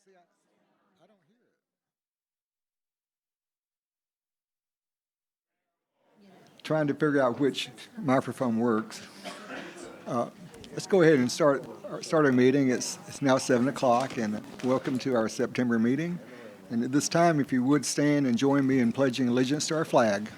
See, I don't hear it. Trying to figure out which microphone works. Let's go ahead and start our meeting. It's now 7 o'clock, and welcome to our September meeting. And at this time, if you would stand and join me in pledging allegiance to our flag.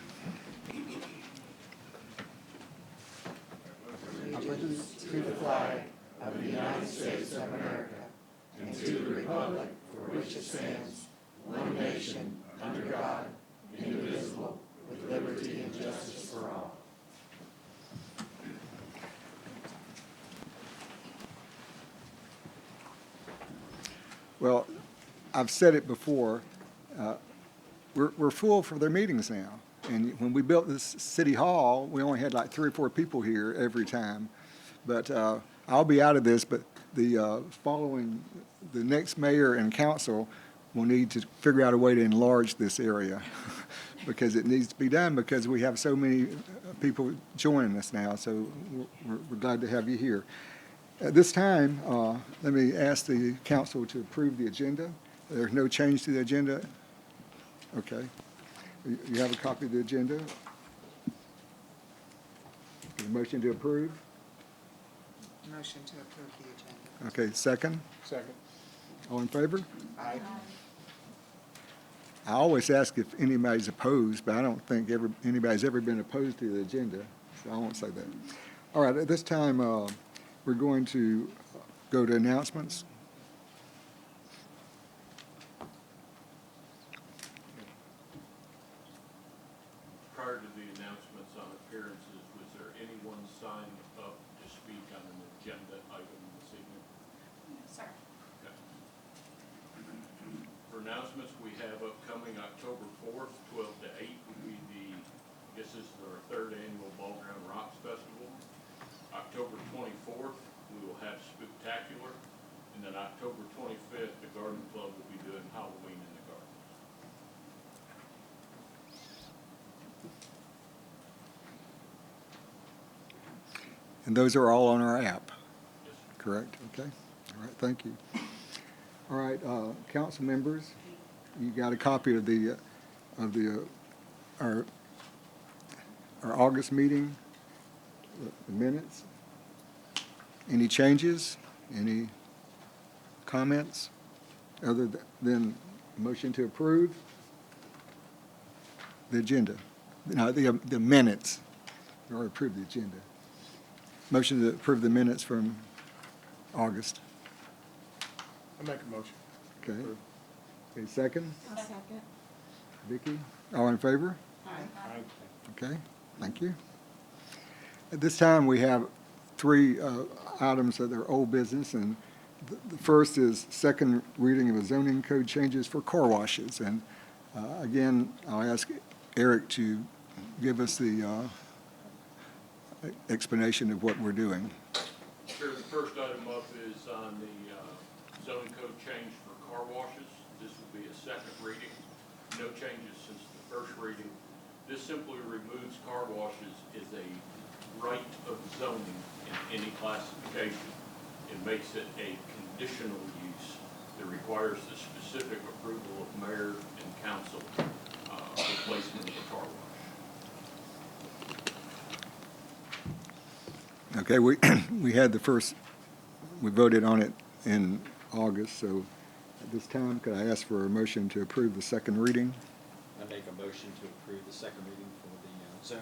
Well, I've said it before, we're full for their meetings now. And when we built this city hall, we only had like 3 or 4 people here every time. But I'll be out of this, but the next mayor and council will need to figure out a way to enlarge this area because it needs to be done because we have so many people joining us now. So we're glad to have you here. At this time, let me ask the council to approve the agenda. There's no change to the agenda? Okay. You have a copy of the agenda? A motion to approve? Motion to approve the agenda. Okay, second? Second. All in favor? Aye. I always ask if anybody's opposed, but I don't think anybody's ever been opposed to the agenda, so I won't say that. All right, at this time, we're going to go to announcements. Prior to the announcements on appearances, was there anyone signed up to speak on an agenda item this evening? No, sir. Okay. For announcements, we have upcoming October 4th, 12 to 8 will be this is our 3rd annual Ball Ground Rocks Festival. October 24th, we will have Spooktacular. And then October 25th, the Garden Club will be doing Halloween in the Garden. And those are all on our app, Yes, sir. correct? Okay. All right, thank you. All right, council members, you got a copy of our August meeting, the minutes. Any changes? Any comments other than motion to approve the agenda? No, the minutes. We already approved the agenda. Motion to approve the minutes from August. I make a motion. Okay. Okay, second? I'll second. Vicki? All in favor? Aye. Aye. Okay, thank you. At this time, we have 3 items that are old business, and the first is second reading of a zoning code changes for car washes. And again, I'll ask Eric to give us the explanation of what we're doing. Sure, the first item up is on the zoning code change for car washes. This will be a second reading. No changes since the first reading. This simply removes car washes as a right of zoning in any classification. It makes it a conditional use that requires the specific approval of mayor and council for placement of the car wash. Okay, we had the first, we voted on it in August, so at this time, could I ask for a motion to approve the second reading? I make a motion to approve the second reading for the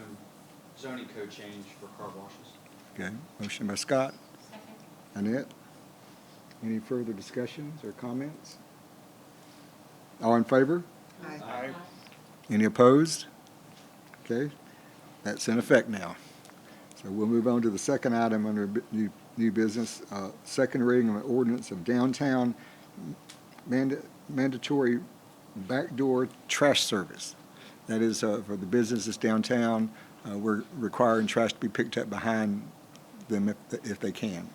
zoning code change for car washes. Okay, motion by Scott. Second. Annette? Any further discussions or comments? All in favor? Aye. Aye. Any opposed? Okay, that's in effect now. So we'll move on to the second item under new business, second reading of an ordinance of downtown mandatory backdoor trash service. That is for the businesses downtown. We're requiring trash to be picked up behind them if they can.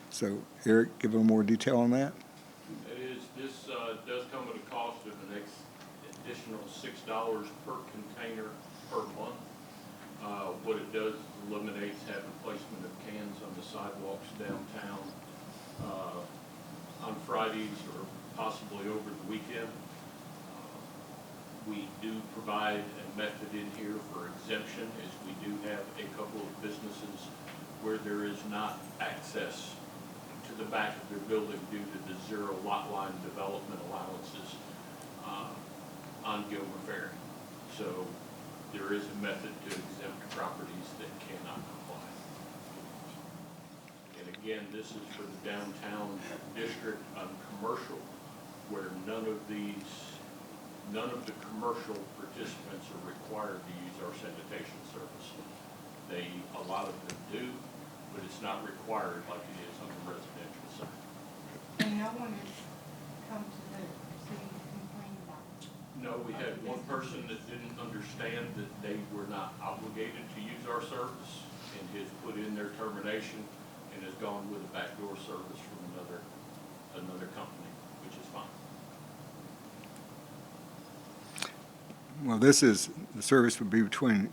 So Eric, give a little more detail on that. This does come at a cost of an additional $6 per container per month. What it does is eliminates having placement of cans on the sidewalks downtown on Fridays or possibly over the weekend. We do provide a method in here for exemption, as we do have a couple of businesses where there is not access to the back of their building due to the zero lot line development allowances on Gilmer Ferry. So there is a method to exempt properties that cannot comply. And again, this is for the downtown district on commercial, where none of the commercial participants are required to use our sanitation service. A lot of them do, but it's not required like it is on the residential side. And no one has come to the city to complain about it. No, we had one person that didn't understand that they were not obligated to use our service and has put in their termination and has gone with a backdoor service from another company, which is fine. Well, the service would be between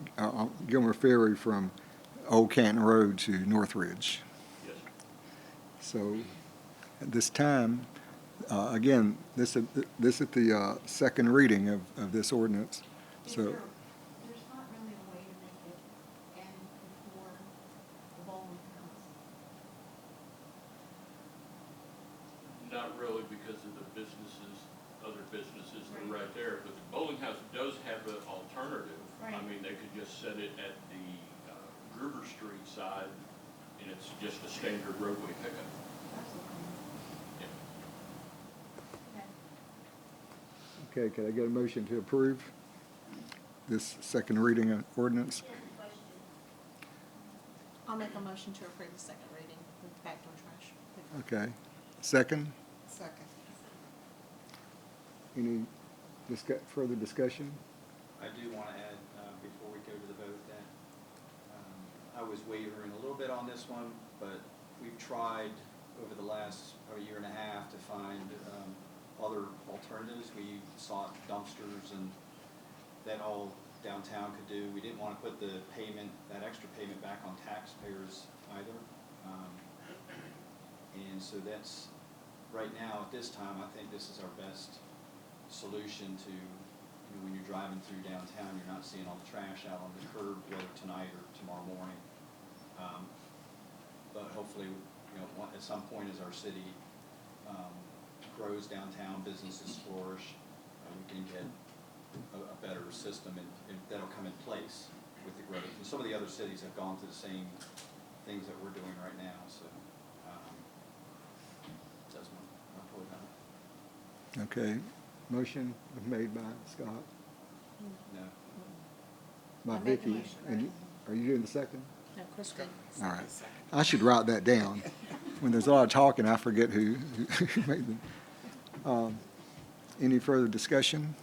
Gilmer Ferry from Old Canton Road to Northridge. Yes, sir. So at this time, again, this is the second reading of this ordinance. Is So, there's not really a way to make it end before the bowling comes. Not really because of the other businesses that are right there, but the bowling house does have an alternative. I Right. mean, they could just set it at the Gruber Street side, and it's just a standard roadway pickup. That's okay. Yeah. Okay. okay, can I get a motion to approve this second reading of ordinance? I'll make a motion to approve the second reading of backdoor trash. Okay. Second, Second. any further discussion? I do want to add, before we go to the vote, that I was wavering a little bit on this one, but we've tried over the last year and a half to find other alternatives. We sought dumpsters and that all downtown could do. We didn't want to put the payment, that extra payment back on taxpayers either. And so that's, right now, at this time, I think this is our best solution to, when you're driving through downtown, you're not seeing all the trash out on the curb, whether tonight or tomorrow morning. But hopefully, at some point as our city grows downtown, businesses flourish, we can get a better system and that'll come in place with the growth. And some of the other cities have gone through the same things that we're doing right now, so that's my point on it. Okay, motion made by Scott, No. by I make a Vicky. motion. And are you doing the second? No, Chris did. All right. I should write that down. When there's a lot of talking, I forget who made them. Any further discussion?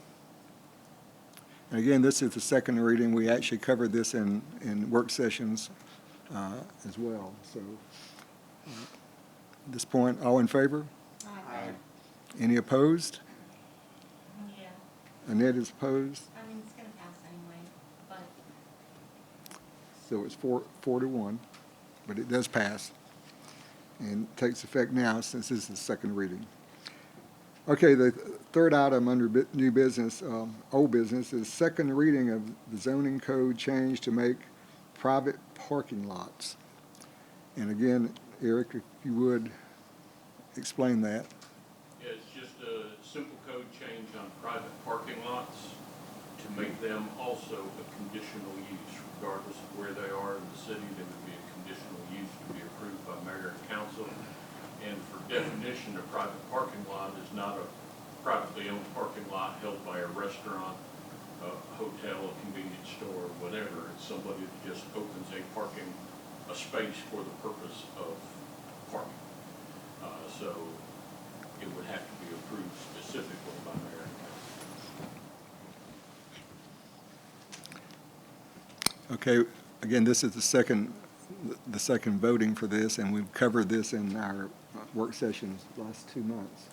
And again, this is the second reading. We actually covered this in work sessions as well. So at this point, all in favor? Aye. Any opposed? Yeah, Annette is opposed, I mean, it's gonna pass anyway, but so it's 4-1, but it does pass and takes effect now since this is the second reading. Okay, the third item under new business, old business, is second reading of the zoning code change to make private parking lots. And again, Eric, if you would explain that. Yeah, it's just a simple code change on private parking lots to make them also a conditional use, regardless of where they are in the city. They would be a conditional use to be approved by mayor and council. And for definition, a private parking lot is not a privately owned parking lot held by a restaurant, a hotel, a convenience store, whatever. It's somebody that just opens a space for the purpose of parking. So it would have to be approved specifically by mayor and council. Okay, again, this is the second voting for this, and we've covered this in our work sessions the last 2 months.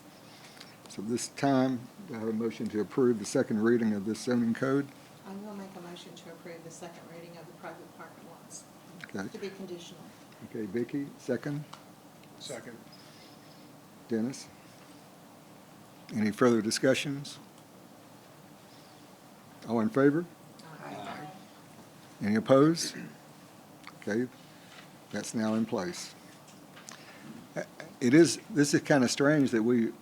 So this time, do I have a motion to approve the second reading of this zoning code? I will make a motion to approve the second reading of the private parking lots Okay, to be conditional. okay, Vicky, second. Second. Dennis? Any further discussions? All in favor? Any opposed? Okay, that's now in place. This is kind of strange that we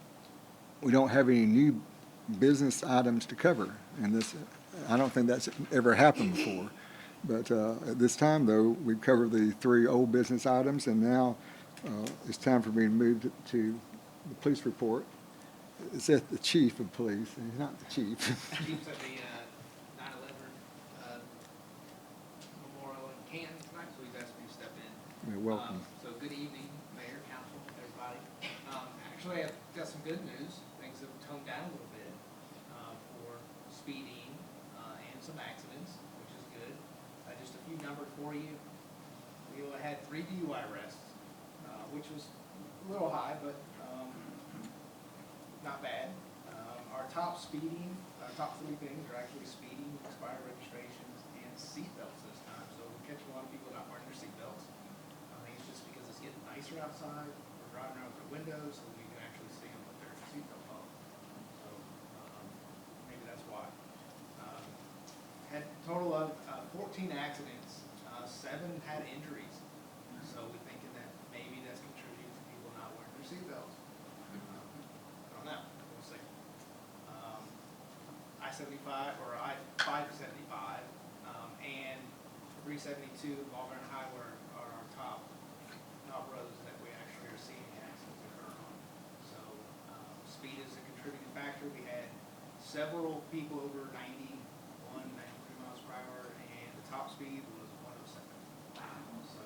don't have any new business items to cover. And this, I don't think that's ever happened before. But at this time, though, we've covered the 3 old business items, and now it's time for me to move to the police report. It's at the chief of police, and he's not the chief. Chief's at the 9/11 memorial in Canton tonight, so he's asked me to step in. You're welcome. So good evening, Mayor, Council, everybody. Actually, I've got some good news. Things have toned down a little bit for speeding and some accidents, which is good. Just a few numbers for you. We had 3 DUI arrests, which was a little high, but not bad. Our top 3 things are actually speeding, expired registrations, and seatbelts this time. So we're catching a lot of people not wearing their seatbelts. I think it's just because it's getting nicer outside. We're driving around with their windows so we can actually see them with their seatbelt on. So maybe that's why. Had a total of 14 accidents. 7 had injuries. So we're thinking that maybe that's contributing to people not wearing their seatbelts. I don't know. We'll see. I-75 or I-575 and 372 Auburn Highway are our top roads that we actually are seeing accidents occur on. So speed is a contributing factor. We had several people over 91, 93 miles per hour, and the top speed was 107. So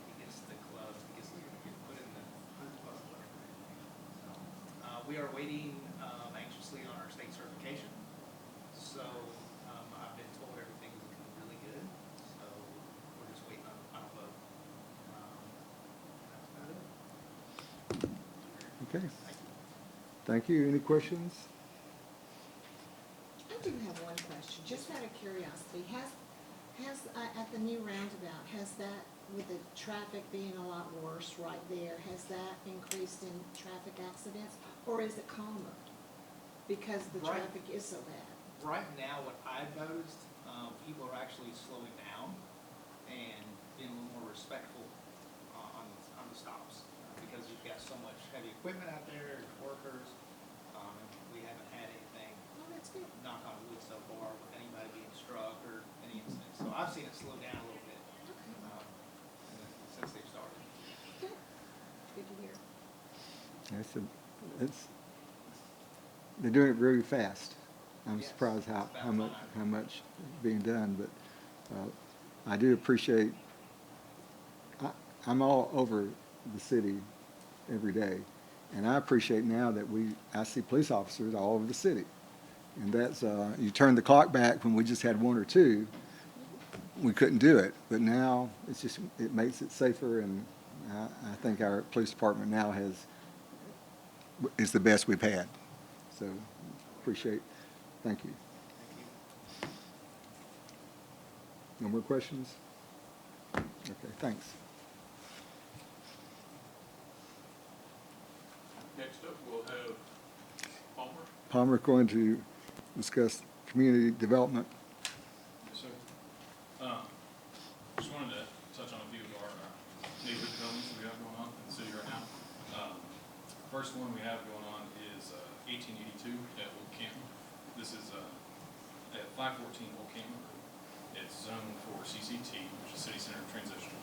he gets the club, he gets put in the 100 club. So we are waiting anxiously on our state certification. So I've been told everything is looking really good. So we're just waiting on the final vote. That's about it. Okay, thank you. Any questions? I do have one question, just out of curiosity. Has at the new roundabout, has that, with the traffic being a lot worse right there, has that increased in traffic accidents? Or is it calmer? Because the Right. traffic is so bad. Right now, what I've noticed, people are actually slowing down and being a little more respectful on the stops. Because you've got so much heavy equipment out there, workers, and we haven't had anything, Oh, that's good. knock on wood so far, with anybody being struck or any incident. So I've seen it slow down a little bit since they've started. Good. Good to hear. They're doing it really fast. I'm Yes, surprised it's about how much time. is being done, but I do appreciate, I'm all over the city every day, and I appreciate now that I see police officers all over the city. And that's, you turn the clock back when we just had 1 or 2, we couldn't do it, but now it makes it safer, and I think our police department now is the best we've had. So, thank you. Thank you. No more questions? Okay, thanks. Next up, we'll have Palmer. Palmer's going to discuss community development. Yes, sir. Just wanted to touch on a few of our neighborhood developments that we have going on in the city right now. First one we have going on is 1882 at Old Canton. This is at 514 Old Canton. It's zoned for CCT, which is City Center Transition.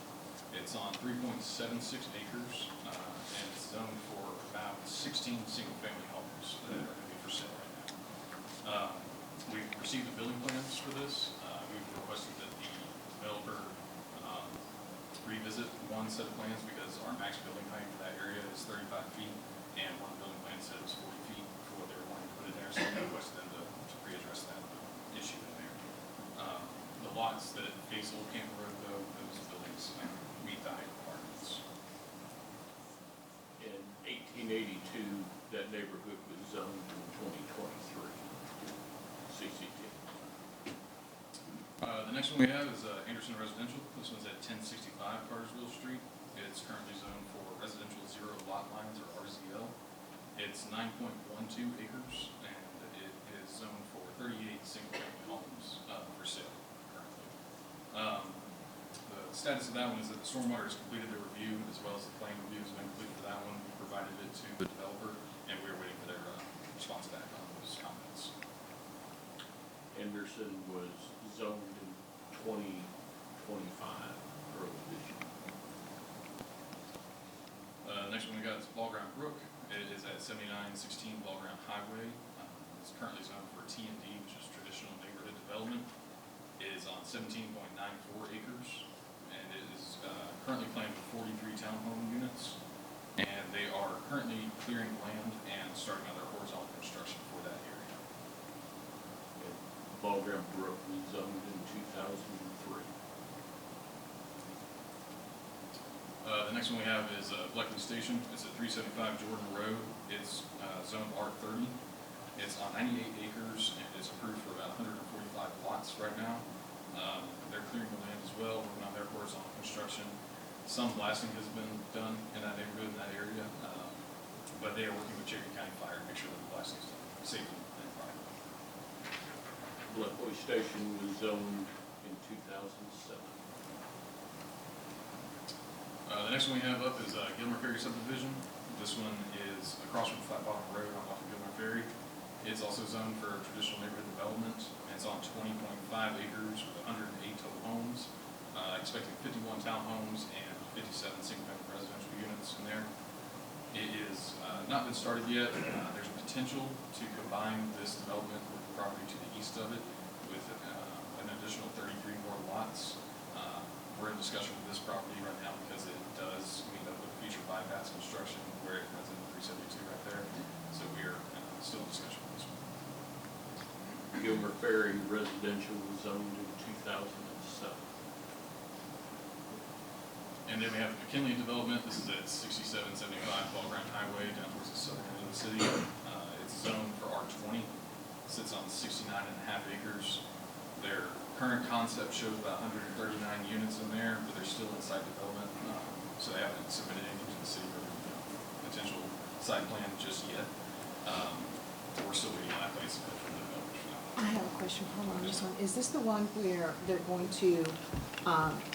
It's on 3.76 acres, and it's zoned for about 16 single-family homes that are going to be for sale right now. We've received the building plans for this. We've requested that the developer revisit one set of plans because our max building height for that area is 35 feet, and one building plan said it was 40 feet for what they were wanting to put in there, so we requested them to readdress that issue in there. The lots that face Old Camp Road, though, those buildings meet the height requirements. In 1882, that neighborhood was zoned in 2023, CCT. The next one we have is Anderson Residential. This one's at 1065 Cartersville Street. It's currently zoned for residential zero lot lines, or RZL. It's 9.12 acres, and it is zoned for 38 single-family homes for sale currently. The status of that one is that the stormwater has completed their review, as well as the plan review has been completed for that one. We provided it to the developer, and we're waiting for their response back on those comments. Anderson was zoned in 2025, early this year. Next one we got is Ball Ground Brook. It is at 7916 Ball Ground Highway. It's currently zoned for T&D, which is traditional neighborhood development. It is on 17.94 acres, and it is currently planned for 43 townhome units. And they are currently clearing land and starting on their horizontal construction for that area. Ball Ground Brook was zoned in 2003. The next one we have is Bleckley Station. It's at 375 Jordan Road. It's zoned R30. It's on 98 acres, and it's approved for about 145 lots right now. They're clearing the land as well, working on their horizontal construction. Some blasting has been done in that neighborhood, in that area, but they are working with Cherokee County Fire to make sure that the blasting is done safely and properly. Bleckley Station was zoned in 2007. The next one we have up is Gilmer Ferry subdivision. This one is across from Flat Bottom Road on off of Gilmer Ferry. It's also zoned for traditional neighborhood development. It's on 20.5 acres with 108 total homes, expecting 51 townhomes and 57 single-family residential units in there. It is not been started yet. There's a potential to combine this development with the property to the east of it with an additional 33 more lots. We're in discussion with this property right now because it does meet up with future bypass construction where it runs into 372 right there. So we are still in discussion with this one. Gilmer Ferry residential was zoned in 2007. And then we have the McKinley development. This is at 6775 Ball Ground Highway down towards the southern end of the city. It's zoned for R20. Sits on 69.5 acres. Their current concept shows about 139 units in there, but they're still in site development. So they haven't submitted anything to the city for potential site plan just yet. We're still waiting on that place for the developers for that one. I have a question for on this one. Is this the one where they're going to,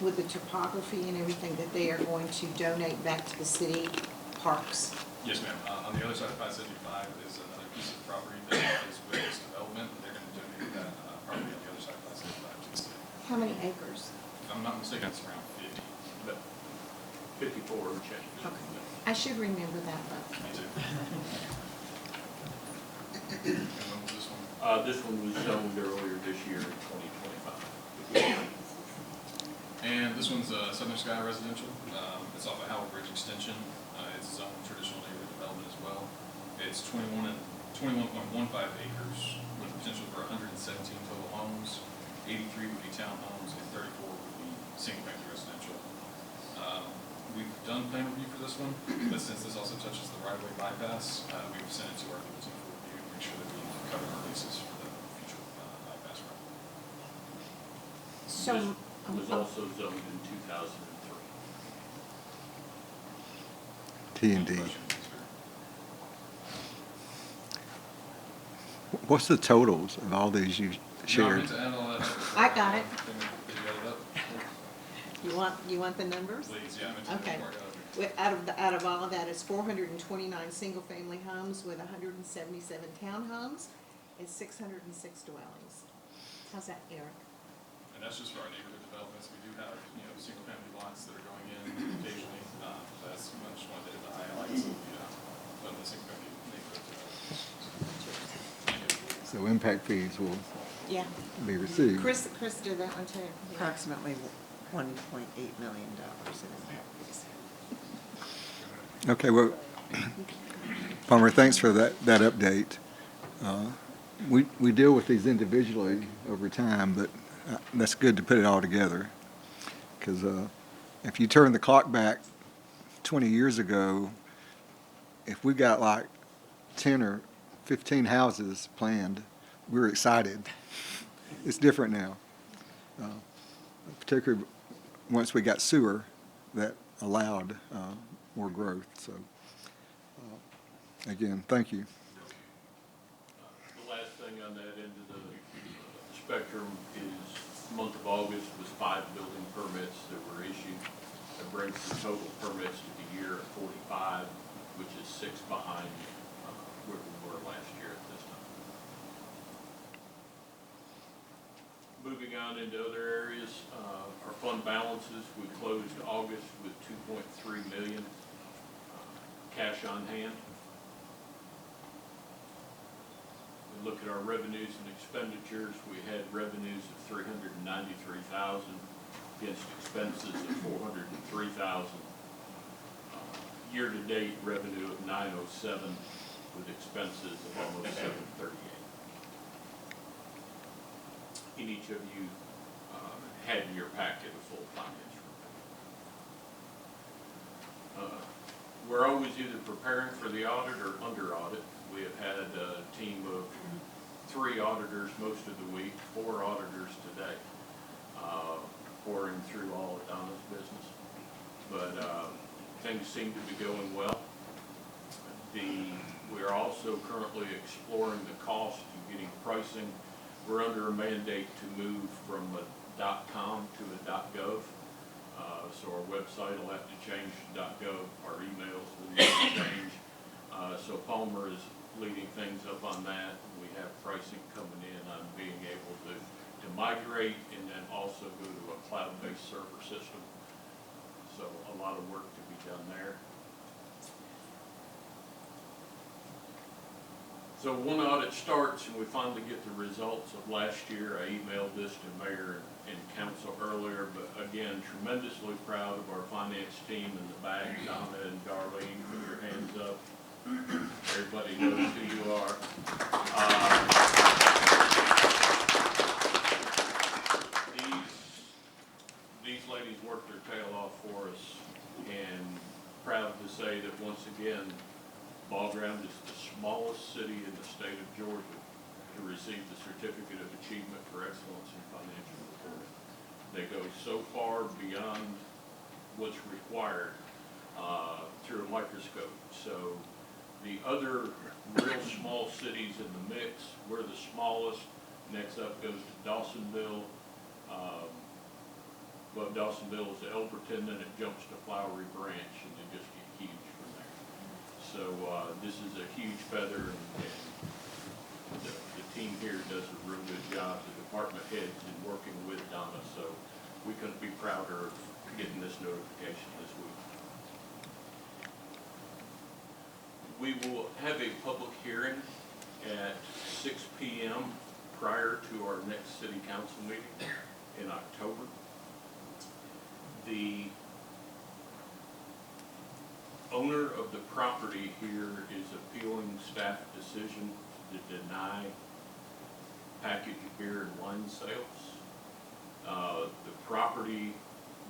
with the topography and everything, that they are going to donate back to the city parks? Yes, ma'am. On the other side of 575 is another piece of property that is with this development. They're going to donate that property on the other side of 575 to the city. How many acres? If I'm not mistaken, it's around 50. But 54 and change. Okay. I should remember that, but. Me too. And when was this one? This one was zoned earlier this year in 2025. And this one's Southern Sky Residential. It's off of Howell Bridge Extension. It's zoned traditional neighborhood development as well. It's 21.15 acres with the potential for 117 total homes. 83 would be townhomes and 34 would be single-family residential. We've done plan review for this one, but since this also touches the right-of-way bypass, we've sent it to our legal team for review to make sure that we cover our bases for the future bypass route. So. This was also zoned in 2003. T&D. Questions, sir? What's the totals of all these you No, I shared? meant to add all that up. I got it. Did you add it up? You want the numbers? Please, yeah, I meant to. Okay. mark it up. Out of all of that, it's 429 single-family homes with 177 townhomes and 606 dwellings. How's that, Eric? And that's just for our neighborhood developments. We do have, single-family lots that are going in occasionally. That's, I just wanted to hit the highlights of the single-family neighborhood developments. So impact fees will Yeah. be received. Chris did that one too. Approximately $1.8 million in impact fees. Okay, well, Palmer, thanks for that update. We deal with these individually over time, but that's good to put it all together. Because if you turn the clock back 20 years ago, if we got like 10 or 15 houses planned, we were excited. It's different now. Particularly once we got sewer that allowed more growth. So Again, thank you. The last thing on that end of the spectrum is month of August was 5 building permits that were issued. That brings the total permits to the year at 45, which is 6 behind where we were last year at this time. Moving on into other areas, our fund balances, we closed August with $2.3 million cash on hand. We look at our revenues and expenditures, we had revenues of $393,000 against expenses of $403,000. Year-to-date revenue of $907 with expenses of almost $738. And each of you had in your packet a full finance report. We're always either preparing for the audit or under audit. We have had a team of 3 auditors most of the week, 4 auditors today, pouring through all of Donna's business. But things seem to be going well. We are also currently exploring the cost of getting pricing. We're under a mandate to move from a .com to a .gov. So our website will have to change to .gov. Our emails will need to change. So Palmer is leading things up on that. We have pricing coming in on being able to migrate and then also go to a cloud-based server system. So a lot of work to be done there. So one audit starts and we finally get the results of last year. I emailed this to Mayor and Council earlier, but again, tremendously proud of our finance team in the back. Donna and Darlene, put your hands up. Everybody knows who you are. These ladies worked their tail off for us, and proud to say that once again, Ball Ground is the smallest city in the state of Georgia to receive the Certificate of Achievement for Excellence in Financial Reporting. They go so far beyond what's required through a microscope. So the other real small cities in the mix, we're the smallest. Next up goes to Dawsonville. Above Dawsonville is Elberton, then it jumps to Flowery Branch, and they just get huge from there. So this is a huge feather, and the team here does a real good job, the department heads, in working with Donna, so we couldn't be prouder of getting this notification this week. We will have a public hearing at 6 p.m. prior to our next city council meeting in October. The owner of the property here is appealing staff decision to deny packaged beer and wine sales. The property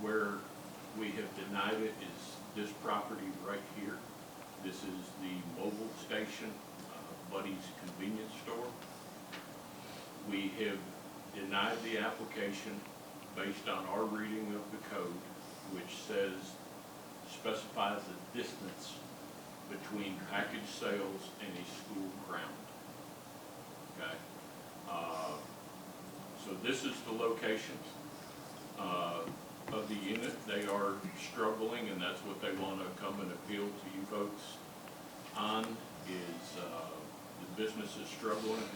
where we have denied it is this property right here. This is the mobile station, Buddy's convenience store. We have denied the application based on our reading of the code, which specifies the distance between package sales and a school ground. Okay? So this is the location of the unit. They are struggling, and that's what they want to come and appeal to you folks on, is the business is struggling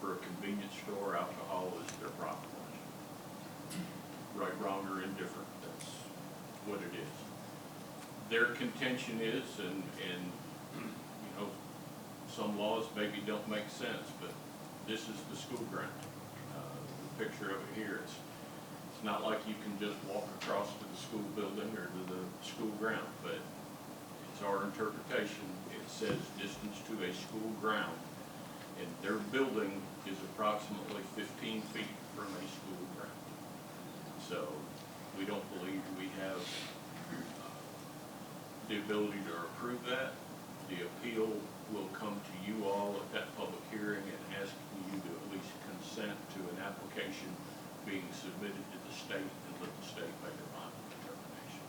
for a convenience store. Alcohol is their profit margin. Right, wrong, or indifferent, that's what it is. Their contention is, and you know, some laws maybe don't make sense, but this is the school ground. The picture of it here, it's not like you can just walk across to the school building or to the school ground, but it's our interpretation. It says distance to a school ground, and their building is approximately 15 feet from a school ground. So we don't believe we have the ability to approve that. The appeal will come to you all at that public hearing and ask you to at least consent to an application being submitted to the state and let the state make their final determination.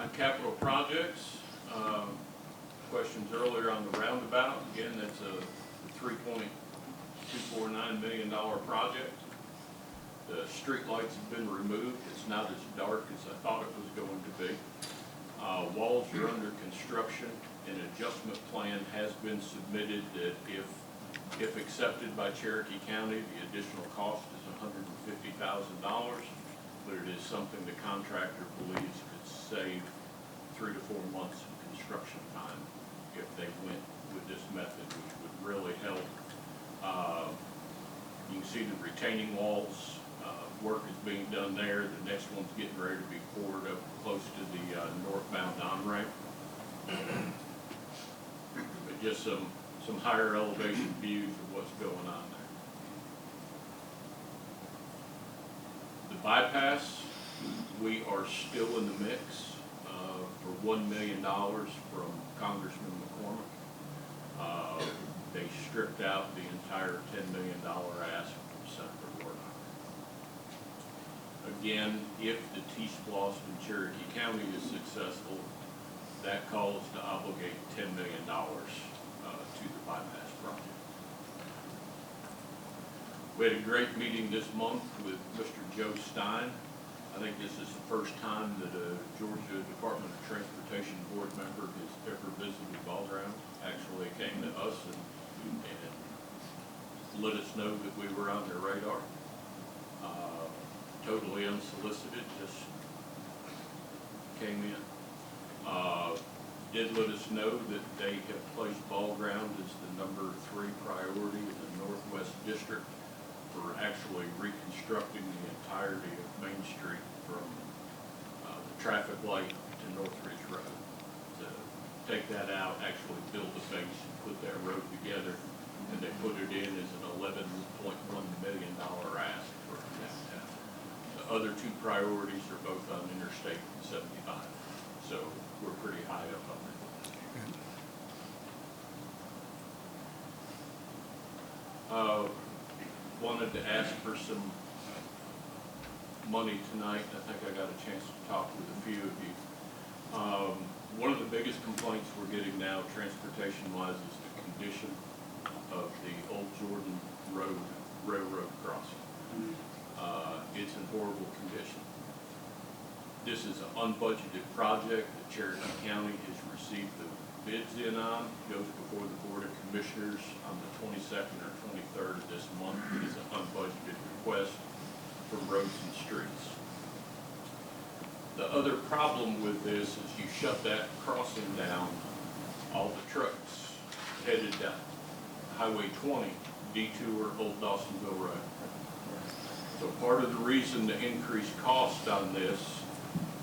On capital projects, questions earlier on the roundabout, again, that's a $3.249 million project. The street lights have been removed, it's not as dark as I thought it was going to be. Walls are under construction, an adjustment plan has been submitted that if accepted by Cherokee County, the additional cost is $150,000, but it is something the contractor believes could save 3 to 4 months of construction time if they went with this method, which would really help. You can see the retaining walls, work is being done there. The next one's getting ready to be poured up close to the northbound on-ramp. But just some higher elevation views of what's going on there. The bypass, we are still in the mix for $1 million from Congressman McCormick. They stripped out the entire $10 million ask from Senator Warnock. Again, if the T-Splost in Cherokee County is successful, that calls to obligate $10 million to the bypass project. We had a great meeting this month with Mr. Joe Stein. I think this is the first time that a Georgia Department of Transportation board member has ever visited Ball Ground. Actually came to us and let us know that we were on their radar. Totally unsolicited, just came in. Did let us know that they have placed Ball Ground as the #3 priority in the Northwest District for actually reconstructing the entirety of Main Street from the traffic light to Northridge Road. To take that out, actually build the base and put that road together, and they put it in as an $11.1 million ask for downtown. The other 2 priorities are both on Interstate 75, so we're pretty high up on that. Wanted to ask for some money tonight. I think I got a chance to talk with a few of you. One of the biggest complaints we're getting now, transportation-wise, is the condition of the Old Jordan Road railroad crossing. It's in horrible condition. This is an unbudgeted project that Cherokee County has received the bids in on. It goes before the Board of Commissioners on the 22nd or 23rd of this month. It is an unbudgeted request for roads and streets. The other problem with this is you shut that crossing down, all the trucks headed down Highway 20, detour Old Dawsonville Road. So part of the reason the increased cost on this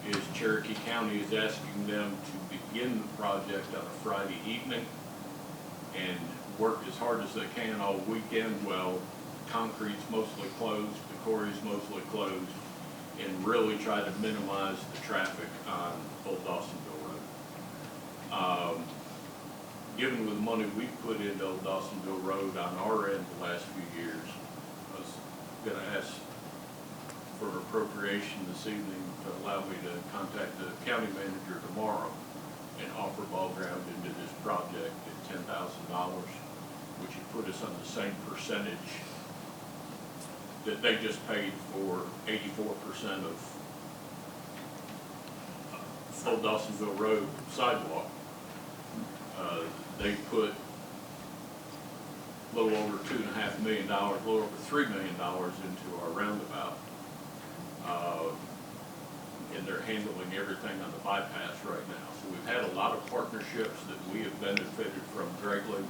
is Cherokee County is asking them to begin the project on a Friday evening and work as hard as they can all weekend. Well, concrete's mostly closed, the quarry's mostly closed, and really try to minimize the traffic on Old Dawsonville Road. Given with the money we've put into Old Dawsonville Road on our end the last few years, I was gonna ask for appropriation this evening to allow me to contact the county manager tomorrow and offer Ball Ground into this project at $10,000, which would put us on the same percentage that they just paid for 84% of Old Dawsonville Road sidewalk. They put a little over $2.5 million, a little over $3 million into our roundabout. And they're handling everything on the bypass right now. So we've had a lot of partnerships that we have benefited from greatly.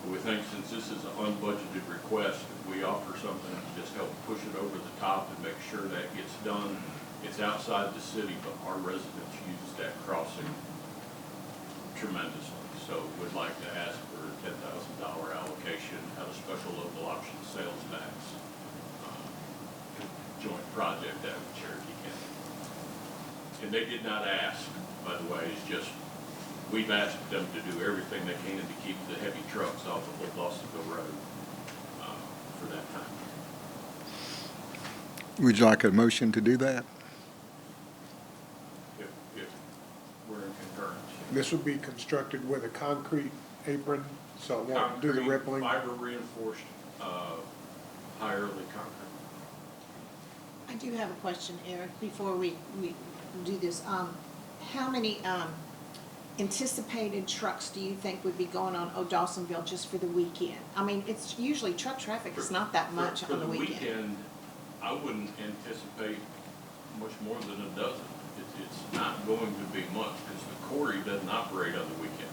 We think since this is an unbudgeted request, if we offer something to just help push it over the top and make sure that gets done. It's outside the city, but our residents use that crossing tremendously. So we'd like to ask for a $10,000 allocation out of special local option sales tax. Joint project out of Cherokee County. And they did not ask, by the way, it's just, we've asked them to do everything they can to keep the heavy trucks off of Old Dawsonville Road for that time. Would you like a motion to do that? If This would be constructed with a concrete apron, so it won't do the Concrete, rippling. fiber reinforced, high-early concrete. I do have a question, Eric, before we do this. How many, anticipated trucks do you think would be going on O'Dawsonville just for the weekend? I mean, it's usually truck traffic is not that much For on the weekend. I wouldn't anticipate much more than a dozen. It's not going to be much, because the quarry doesn't operate on the weekend.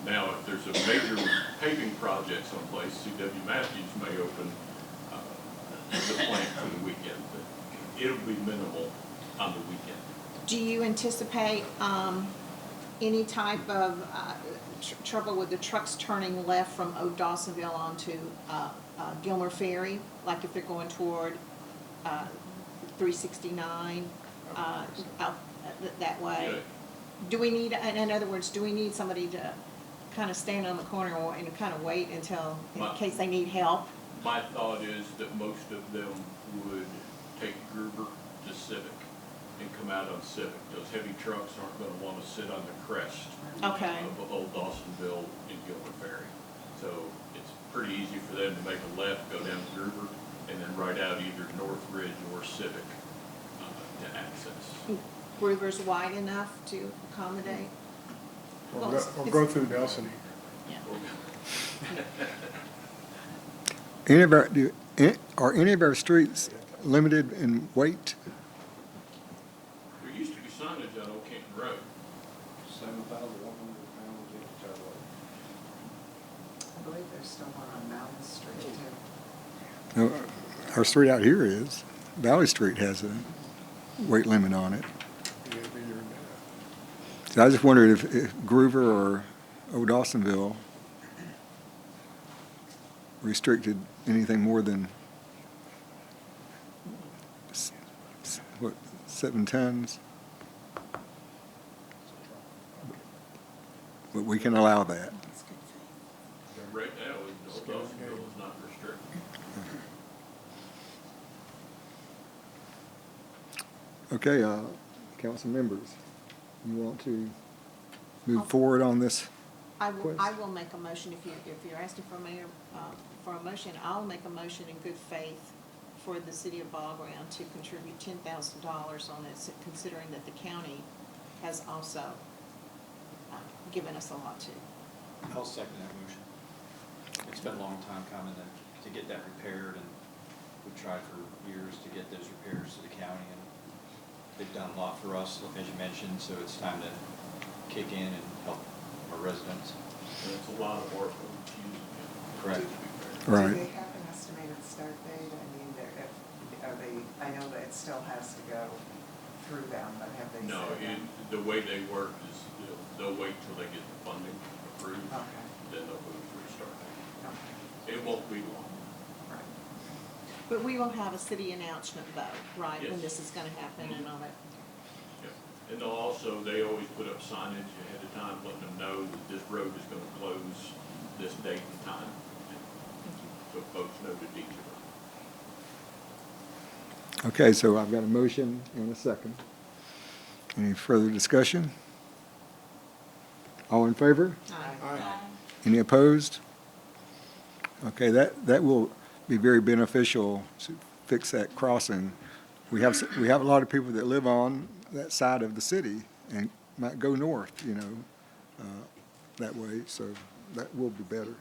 Now, if there's a major paving project someplace, C.W. Matthews may open the plant for the weekend, but it'll be minimal on the weekend. Do you anticipate, any type of, trouble with the trucks turning left from O'Dawsonville onto, Gilmer Ferry? Like if they're going toward, 369, out that way? Yeah. Do we need, in other words, do we need somebody to kind of stand on the corner and kind of wait until, in My- case they need help? My thought is that most of them would take Gruber to Civic and come out on Civic. Those heavy trucks aren't gonna wanna sit on the crest Okay. of Old Dawsonville and Gilmer Ferry. So it's pretty easy for them to make a left, go down Gruber, and then right out either North Ridge or Civic to access. Gruber's wide enough to accommodate? Or Well, go, or go through Nelson. Yeah. Are any of our streets limited in weight? There used to be signage on Old Canton Road. 7,100 pounds each other. I believe there's still one on Mountain Street too. No, our street out here is. Valley Street has a weight limit on it. Yeah, it'd be your, uh, So I just wondered if Groover or Old Dawsonville restricted anything more than, what, 7 tons? But we can allow that. Right now, Old Dawsonville is not restricted. Okay, council members, you want to move forward on this? I will Question. make a motion, if you're asking for mayor, for a motion, I'll make a motion in good faith for the city of Ball Ground to contribute $10,000 on this, considering that the county has also given us a lot too. I'll second that motion. It's been a long time coming to get that repaired, and we've tried for years to get those repairs to the county, and they've done a lot for us, as you mentioned, so it's time to kick in and help our residents. And it's a lot of work on using it. Correct. Right. Do they have an estimated start date? I mean, are they, I know that it still has to go through them, but have they No, said that? the way they work is they'll wait till they get the funding approved, Okay. then they'll move to restart. Okay, It won't be long. right. But we will have a city announcement though, right, when Yes. this is gonna happen and all that. Yep. And they'll also, they always put up signage ahead of time, letting them know that this road is gonna close this date and time. So folks know the detail. Okay, so I've got a motion and a second. Any further discussion? All in favor? Aye. Any opposed? Okay, that will be very beneficial to fix that crossing. We have a lot of people that live on that side of the city and might go north, that way, so that will be better.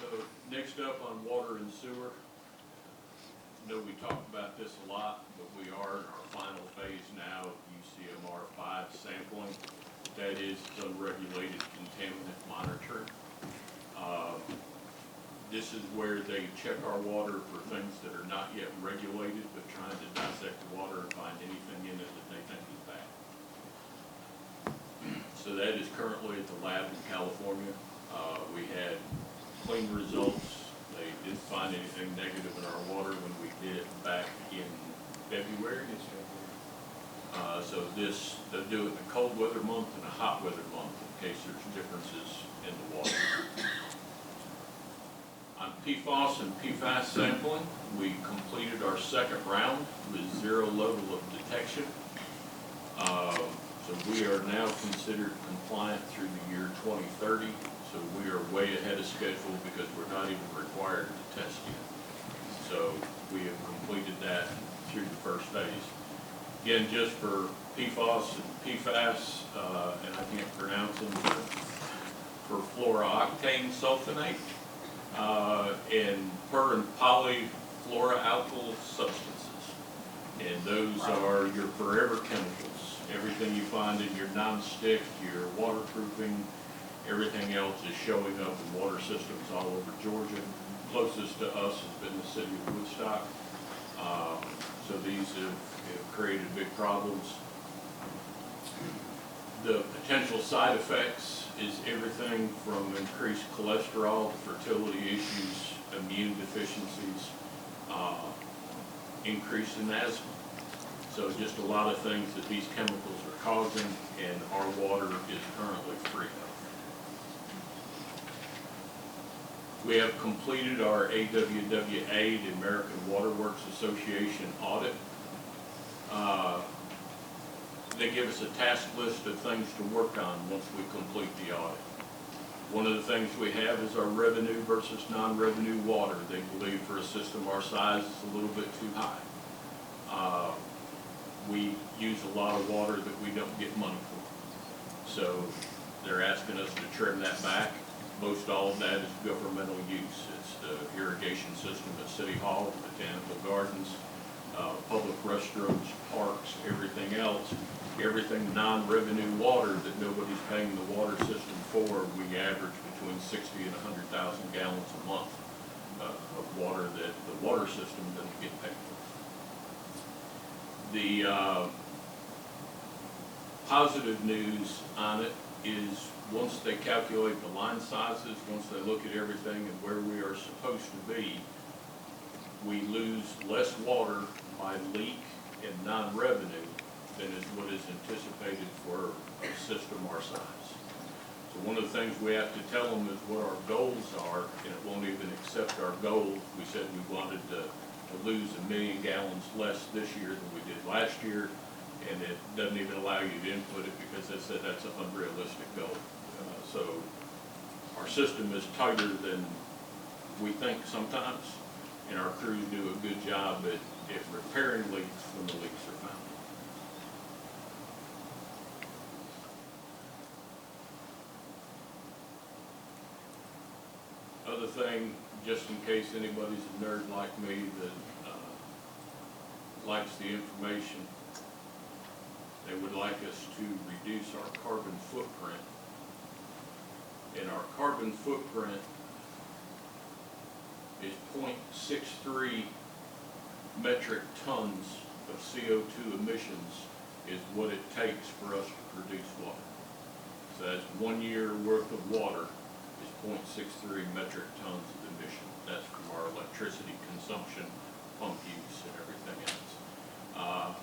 So next up on water and sewer, I know we talked about this a lot, but we are in our final phase now of UCMR 5 sampling. That is unregulated contaminant monitoring. This is where they check our water for things that are not yet regulated, but trying to dissect the water and find anything in it that they think is bad. So that is currently at the lab in California. We had clean results. They didn't find anything negative in our water when we did it back in February. So this, they'll do it in a cold weather month and a hot weather month in case there's differences in the water. On PFOS and PFAS sampling, we completed our second round with 0 level of detection. So we are now considered compliant through the year 2030. So we are way ahead of schedule because we're not even required to test yet. So we have completed that through the first phase. Again, just for PFOS and PFAS, and I can't pronounce them, but for fluorooctane sulfonate, and per and polyfluoroalkyl substances. And those are your forever chemicals. Everything you find in your nonstick, your waterproofing, everything else is showing up in water systems all over Georgia. Closest to us has been the city of Woodstock. So these have created big problems. The potential side effects is everything from increased cholesterol, fertility issues, immune deficiencies, increase in asthma. So just a lot of things that these chemicals are causing, and our water is currently free of. We have completed our AWWA, the American Water Works Association audit. They give us a task list of things to work on once we complete the audit. One of the things we have is our revenue versus non-revenue water. They believe for a system our size is a little bit too high. We use a lot of water that we don't get money for. So they're asking us to trim that back. Most all of that is governmental use. It's the irrigation system at City Hall, botanical gardens, public restrooms, parks, everything else. Everything non-revenue water that nobody's paying the water system for, we average between 60 and 100,000 gallons a month of water that the water system doesn't get paid for. The positive news on it is once they calculate the line sizes, once they look at everything and where we are supposed to be, we lose less water by leak and non-revenue than is what is anticipated for a system our size. So one of the things we have to tell them is what our goals are, and it won't even accept our goals. We said we wanted to lose 1 million gallons less this year than we did last year, and it doesn't even allow you to input it because they said that's an unrealistic goal. So our system is tighter than we think sometimes, and our crews do a good job at repairing leaks when the leaks are found. Other thing, just in case anybody's a nerd like me that likes the information, they would like us to reduce our carbon footprint. And our carbon footprint is 0.63 metric tons of CO2 emissions is what it takes for us to produce water. So that's 1 year worth of water is 0.63 metric tons of emission. That's from our electricity consumption, pump use, and everything else.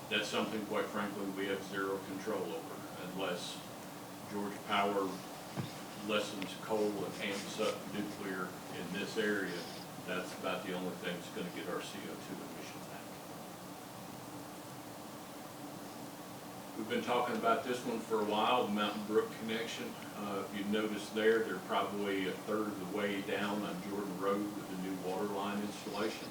That's something, quite frankly, we have zero control over unless Georgia Power lessens coal and amps up nuclear in this area. That's about the only thing that's going to get our CO2 emissions back. We've been talking about this one for a while, the Mountain Brook connection. If you notice there, they're probably a third of the way down on Jordan Road with the new water line installation.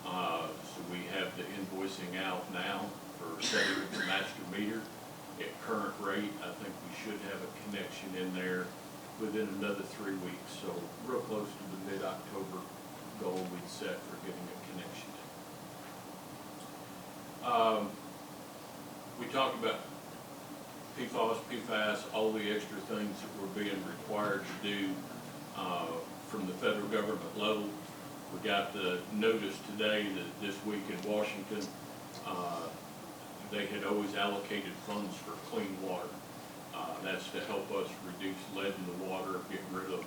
So we have the invoicing out now for setting the master meter. At current rate, I think we should have a connection in there within another 3 weeks. So real close to the mid-October goal we'd set for getting a connection in. We talked about PFOS, PFAS, all the extra things that we're being required to do from the federal government level. We got the notice today that this week in Washington, they had always allocated funds for clean water. That's to help us reduce lead in the water, get rid of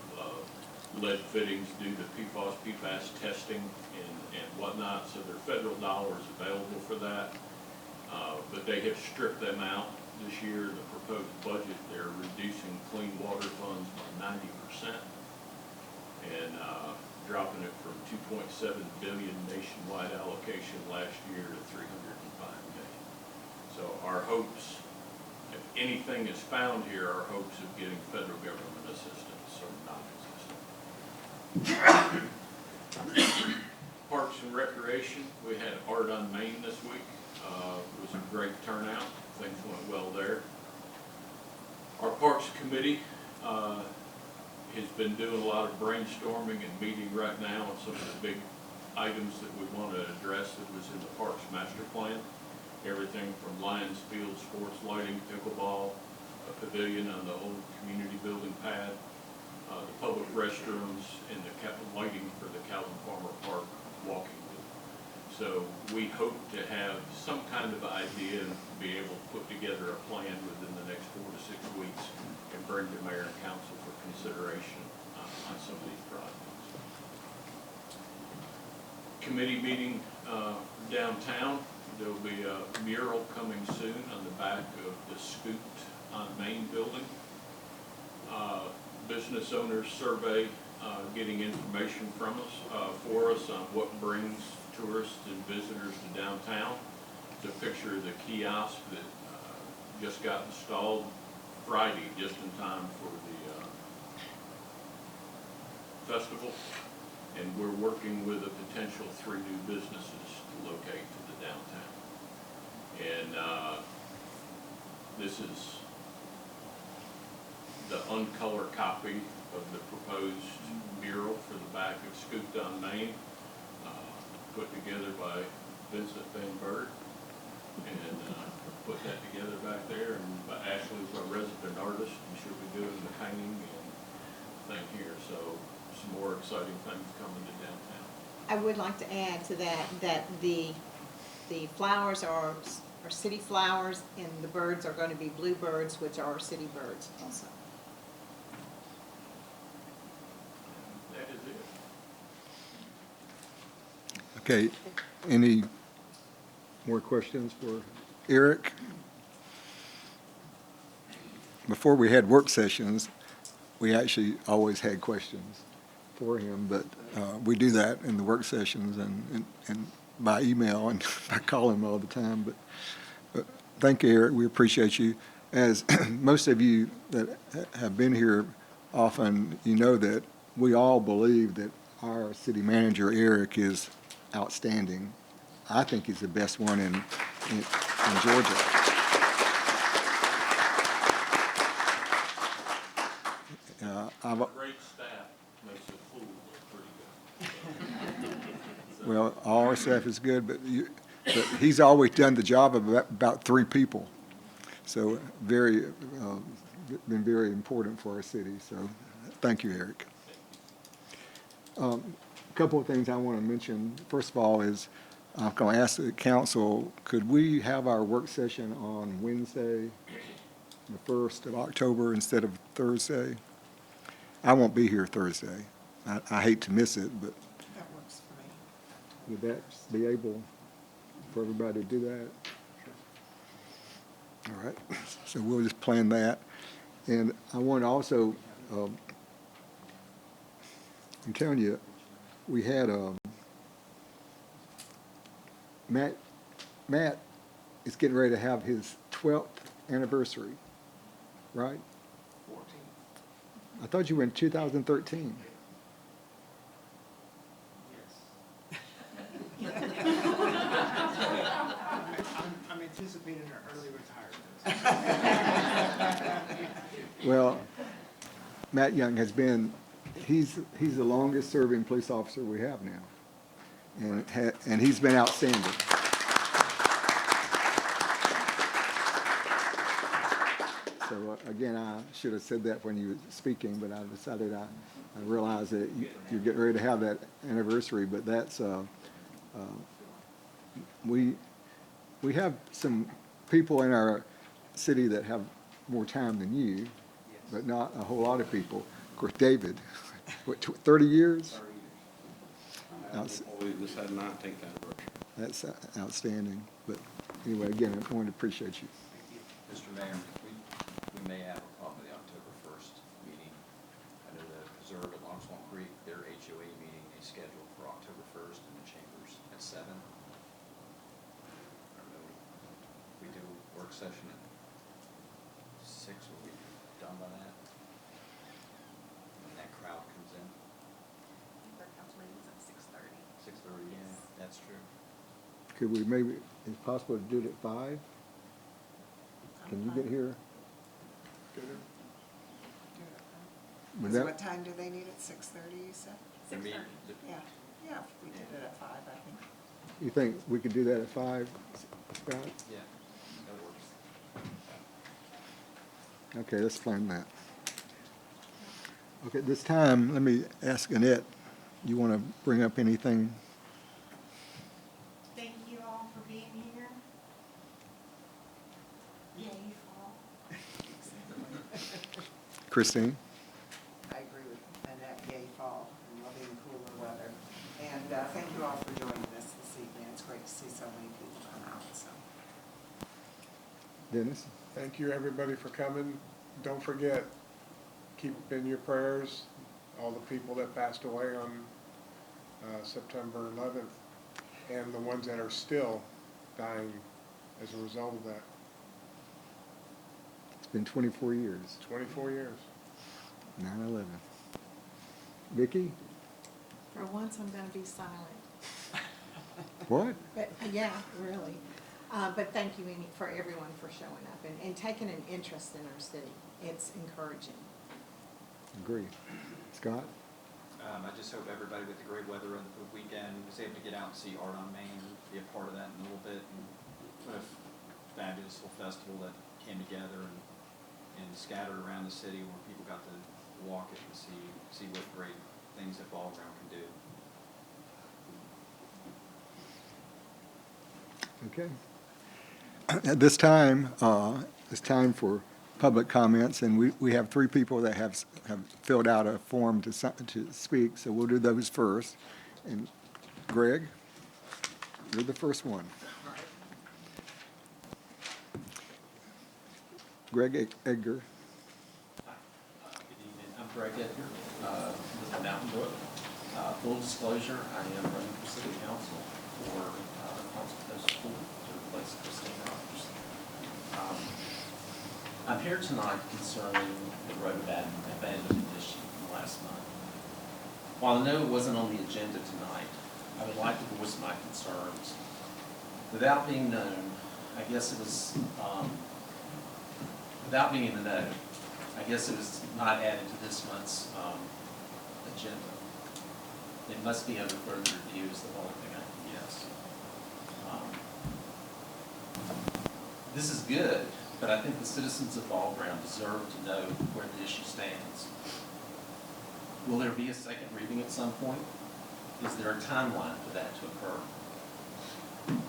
lead fittings, do the PFOS, PFAS testing and whatnot. So there are federal dollars available for that. But they have stripped them out this year. The proposed budget, they're reducing clean water funds by 90% and dropping it from $2.7 billion nationwide allocation last year to $305 million. So our hopes If anything is found here, our hopes of getting federal government assistance are non-existent. Parks and Recreation, we had Art on Main this week. It was a great turnout. Things went well there. Our Parks Committee has been doing a lot of brainstorming and meeting right now on some of the big items that we want to address that was in the Parks Master Plan. Everything from Lions Field, sports lighting, pickleball, a pavilion on the old community building pad, the public restrooms, and the lighting for the Calvin Farmer Park walking loop. So we hope to have some kind of idea and be able to put together a plan within the next 4 to 6 weeks and bring to mayor and council for consideration on some of these projects. Committee meeting downtown. There'll be a mural coming soon on the back of the Scoot on Main building. Business owners survey, getting information from us, for us on what brings tourists and visitors to downtown. It's a picture of the kiosk that just got installed Friday, just in time for the festival. And we're working with a potential 3 new businesses to locate to the downtown. And this is the uncolored copy of the proposed mural for the back of Scooped on Main, put together by Vincent Van Berg, and put that together back there. And Ashley's our resident artist, and she'll be doing the painting and thing here. So some more exciting things coming to downtown. I would like to add to that the flowers are city flowers, and the birds are going to be bluebirds, which are city birds also. That is it. Okay, any more questions for Eric? Before we had work sessions, we actually always had questions for him, but we do that in the work sessions and by email, and I call him all the time. But thank you, Eric. We appreciate you. As most of you that have been here often, you know that we all believe that our city manager, Eric, is outstanding. I think he's the best one in Georgia. Great staff makes a fool look pretty good. Well, all our staff is good, but he's always done the job of about 3 people. So been very important for our city. So thank you, Eric. A couple of things I want to mention. First of all is I'm going to ask the council, could we have our work session on Wednesday, the 1st of October, instead of Thursday? I won't be here Thursday. I hate to miss it, but That works for me. would that be able for everybody to do that? All right, so we'll just plan that. And I want to also, I'm telling you, we had Matt is getting ready to have his 12th anniversary, right? 14. I thought you were in 2013. Yes. I'm anticipating an early retirement. Well, Matt Young has been, he's the longest serving police officer we have now. And he's been outstanding. So again, I should have said that when you were speaking, but I decided I realized that you're getting ready to have that anniversary, but that's, we have some people in our city that have more time than you, but not a whole lot of people. Of course, David, what, 30 years? This had 19th anniversary. That's outstanding. But anyway, again, I want to appreciate you. Mr. Mayor, we may have a problem with the October 1st meeting. I know the Preserve at Long Swamp Creek, their HOA meeting is scheduled for October 1st in the chambers at 7. I don't know, we do work session at 6 will be done by that. When that crowd comes in, Our council meeting's at 6:30. 6:30, yeah, that's true. Could we maybe, is it possible to do it at 5? Can you get here? Good. Do it. Would So that- what time do they need at 6:30, you said? The meet- 6:30. the- Yeah, yeah, if we did it at 5, I think. You think we could do that at 5, Scott? Yeah, that works. Okay, let's plan that. Okay, this time, let me ask Annette, you want to bring up anything? Thank you all for being here. Yay, fall. Christine? I agree with Annette, yay fall, and loving cooler weather. And thank you all for joining us this evening. It's great to see so many people come out, so. Dennis? Thank you, everybody, for coming. Don't forget, keep in your prayers all the people that passed away on September 11th, and the ones that are still dying as a result of that. It's been 24 years, 24 years. 9/11. Vicki? For once, I'm gonna be silent. What? But, yeah, really. But thank you for everyone for showing up and taking an interest in our city. It's encouraging. Agree. Scott? I just hope everybody with the great weather of the weekend was able to get out and see Art on Main, be a part of that in a little bit, and what a fabulous little festival that came together and scattered around the city where people got to walk it and see what great things that Ball Ground can do. Okay. At this time, it's time for public comments, and we have 3 people that have filled out a form to speak, so we'll do those first. And Greg, you're the first one. Greg Edgar. Good evening, I'm Greg Edgar, with the Mountain Brook. Full disclosure, I am running for city council for Council Post 4 to replace Christine Rogers. I'm here tonight concerning the road abandonment issue from last month. While I know it wasn't on the agenda tonight, I would like to voice my concerns. Without being known, I guess it was, without being in the know, I guess it was not added to this month's agenda. It must be under further review is the only thing I can guess. This is good, but I think the citizens of Ball Ground deserve to know where the issue stands. Will there be a second reading at some point? Is there a timeline for that to occur?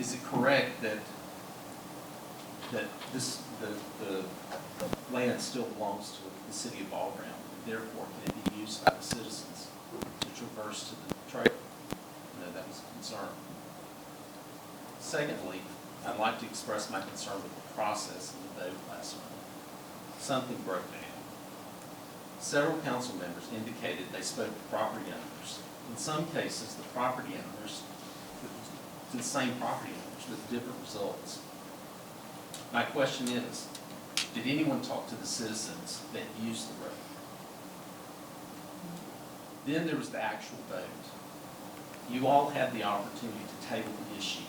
Is it correct that the land still belongs to the city of Ball Ground, and therefore can it be used by the citizens to traverse to the trail? No, that was a concern. Secondly, I'd like to express my concern with the process of the vote last month. Something broke down. Several council members indicated they spoke to property owners. In some cases, the property owners, the same property owners with different results. My question is, did anyone talk to the citizens that used the road? Then there was the actual vote. You all had the opportunity to table the issue,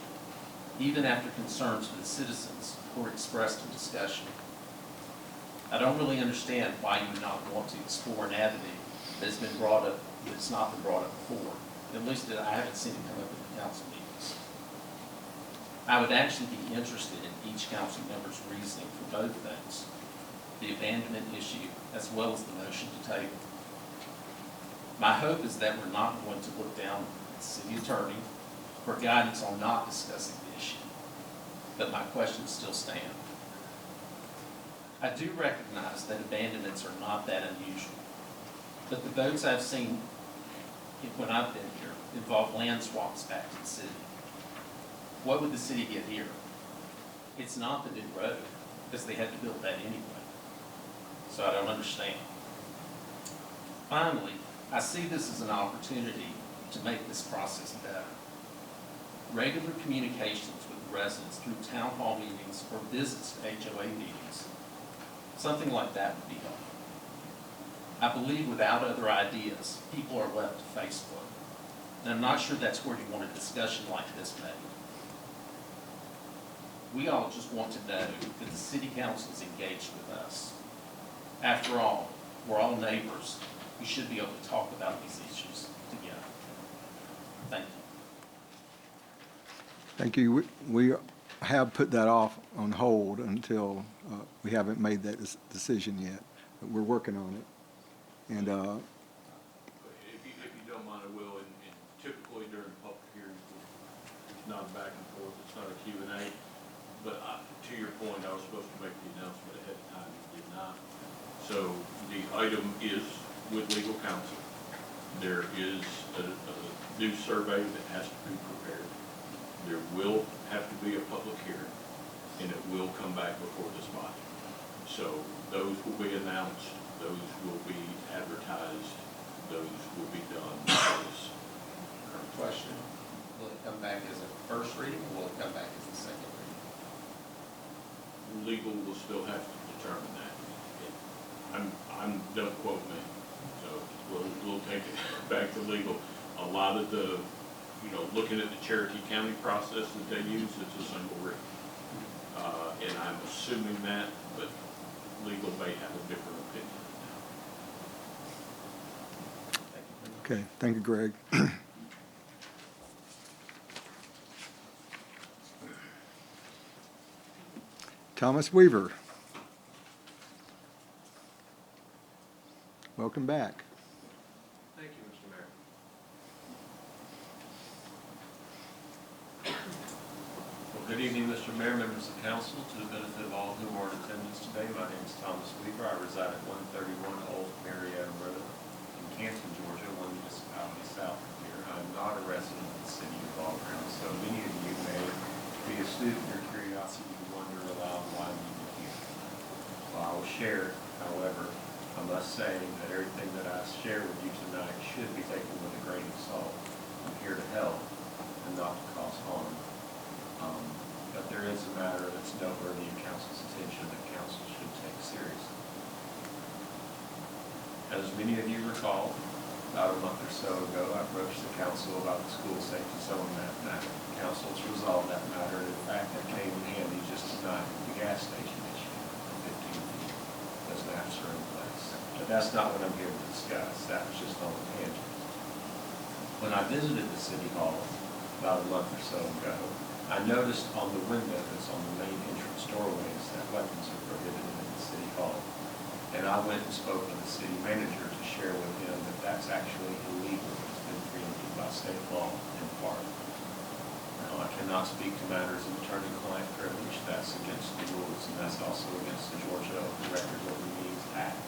even after concerns for the citizens were expressed in discussion. I don't really understand why you would not want to explore an avenue that's been brought up, that's not been brought up before. At least I haven't seen it come up in the council meetings. I would actually be interested in each council member's reasoning for both things, the abandonment issue as well as the motion to table. My hope is that we're not going to look down at the city attorney for guidance on not discussing the issue, but my questions still stand. I do recognize that abandonments are not that unusual, but the votes I've seen when I've been here involve land swaps back to the city. What would the city get here? It's not the new road, because they had to build that anyway. So I don't understand. Finally, I see this as an opportunity to make this process better. Regular communications with residents through town hall meetings or visits to HOA meetings Something like that would be helpful. I believe without other ideas, people are left to Facebook. And I'm not sure that's where you want a discussion like this made. We all just want to know that the city council is engaged with us. After all, we're all neighbors. We should be able to talk about these issues together. Thank you. Thank you. We have put that off on hold until we haven't made that decision yet. But we're working on it. And If you don't mind, I will, and typically during public hearings, it's not a back and forth, it's not a Q and A. But to your point, I was supposed to make the announcement ahead of time, and did not. So the item is with legal counsel. There is a new survey that has to be prepared. There will have to be a public hearing, and it will come back before this body. So those will be announced, those will be advertised, those will be done. Question, will it come back as a first reading, or will it come back as a second reading? Legal will still have to determine that. Don't quote me, so we'll take it back to legal. A lot of the, looking at the Cherokee County process that they use, it's a single reading. And I'm assuming that, but legal may have a different opinion. okay, thank you, Greg. Thomas Weaver. Welcome back. Thank you, Mr. Mayor. Well, good evening, Mr. Mayor, members of council. To the benefit of all who are in attendance today, my name is Thomas Weaver. I reside at 131 Old Marietta Road in Canton, Georgia, one municipality south of here. I'm not a resident of the city of Ball Ground, so many of you may be astute in your curiosity to wonder aloud why I'm even here. Well, I will share, however, I must say that everything that I share with you tonight should be taken with a grain of salt. I'm here to help and not to cause harm. But there is a matter that's noteworthy in council's attention that council should take seriously. As many of you recall, about a month or so ago, I approached the council about the school safety zone matter. Council's resolved that matter, and in fact, that came in handy just tonight with the gas station issue for 15 feet. Those maps are in place. But that's not what I'm here to discuss. That was just on the tangent. When I visited the city hall about a month or so ago, I noticed on the window that's on the main entrance doorways that weapons are prohibited in the city hall. And I went and spoke with the city manager to share with him that that's actually illegal. It's been preempted by state law in part. Now, I cannot speak to matters of attorney-client privilege. That's against the rules, and that's also against the Georgia Open Records Open Meetings Act.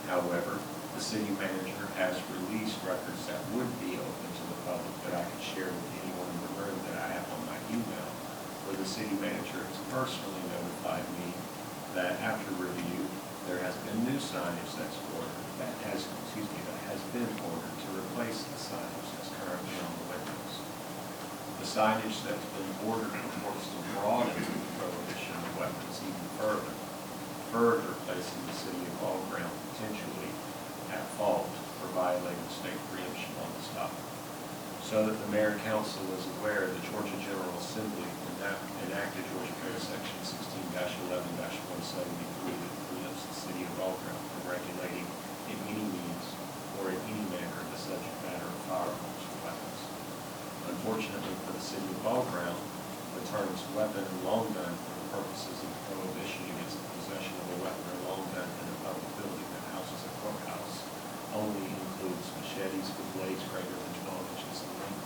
However, the city manager has released records that would be open to the public that I could share with anyone in the room that I have on my email, where the city manager has personally notified me that after review, there has been new signage that's ordered, that has been ordered to replace the signage that's currently on the windows. The signage that's been ordered purports to broaden the prohibition of weapons even further placing the city of Ball Ground potentially at fault for violating state preemption on this topic. So that the mayor and council is aware, the Georgia General Assembly enacted Georgia Code Section 16-11-173 that preempts the city of Ball Ground from regulating in any means or in any manner the subject matter of firearms or weapons. Unfortunately for the city of Ball Ground, the terms weapon and long gun for the purposes of prohibition against the possession of a weapon or long gun in a public building that houses a courthouse only includes machetes with blades greater than 12 inches in length,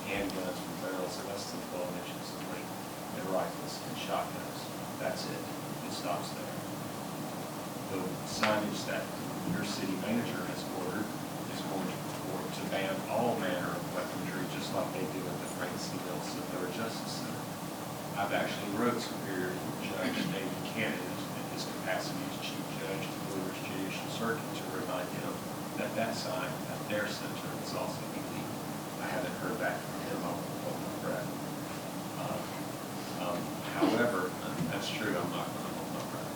handguns with barrels less than 12 inches in length, and rifles and shotguns. That's it. It stops there. The signage that your city manager has ordered is going to purport to ban all manner of weaponry, just like they do at the Frank C. Nelson Miller Justice Center. I've actually wrote Superior Judge David Cannon in his capacity as Chief Judge of the Blue Ridge Judicial Circuit to remind him that sign at their center is also illegal. I haven't heard back from him on the breath. However, that's true, I'm not going to hold my breath.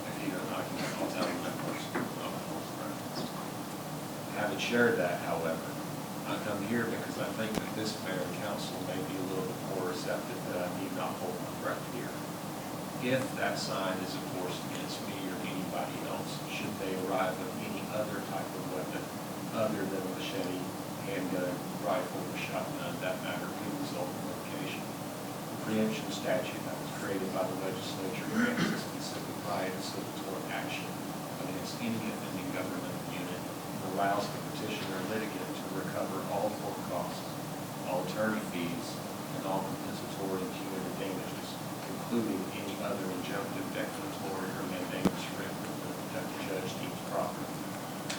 If you don't Having shared that, however, I come here because I think that this mayor and council may be a little bit more receptive, that I need not hold my breath here. If that sign is enforced against me or anybody else, should they arrive with any other type of weapon other than a machete, handgun, rifle, or shotgun, that matter could result in litigation. The preemption statute that was created by the legislature grants a specific right of civil tort action against any offending government unit and allows the petitioner or litigant to recover all court costs, all attorney fees, and all compensatory and punitive damages, including any other injunctive, declaratory, or mandamus written that the judge deems proper.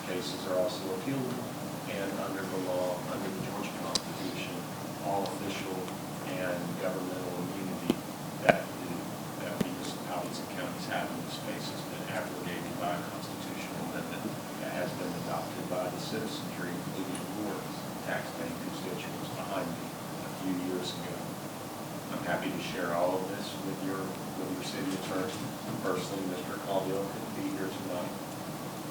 Cases are also appealable, and under the law, under the Georgia Constitution, all official and governmental immunity that municipalities and counties have in this space has been abrogated by a constitutional amendment that has been adopted by the citizenry, including your taxpaying constituents behind me a few years ago. I'm happy to share all of this with your city attorney. Personally, Mr. Caldwell couldn't be here tonight.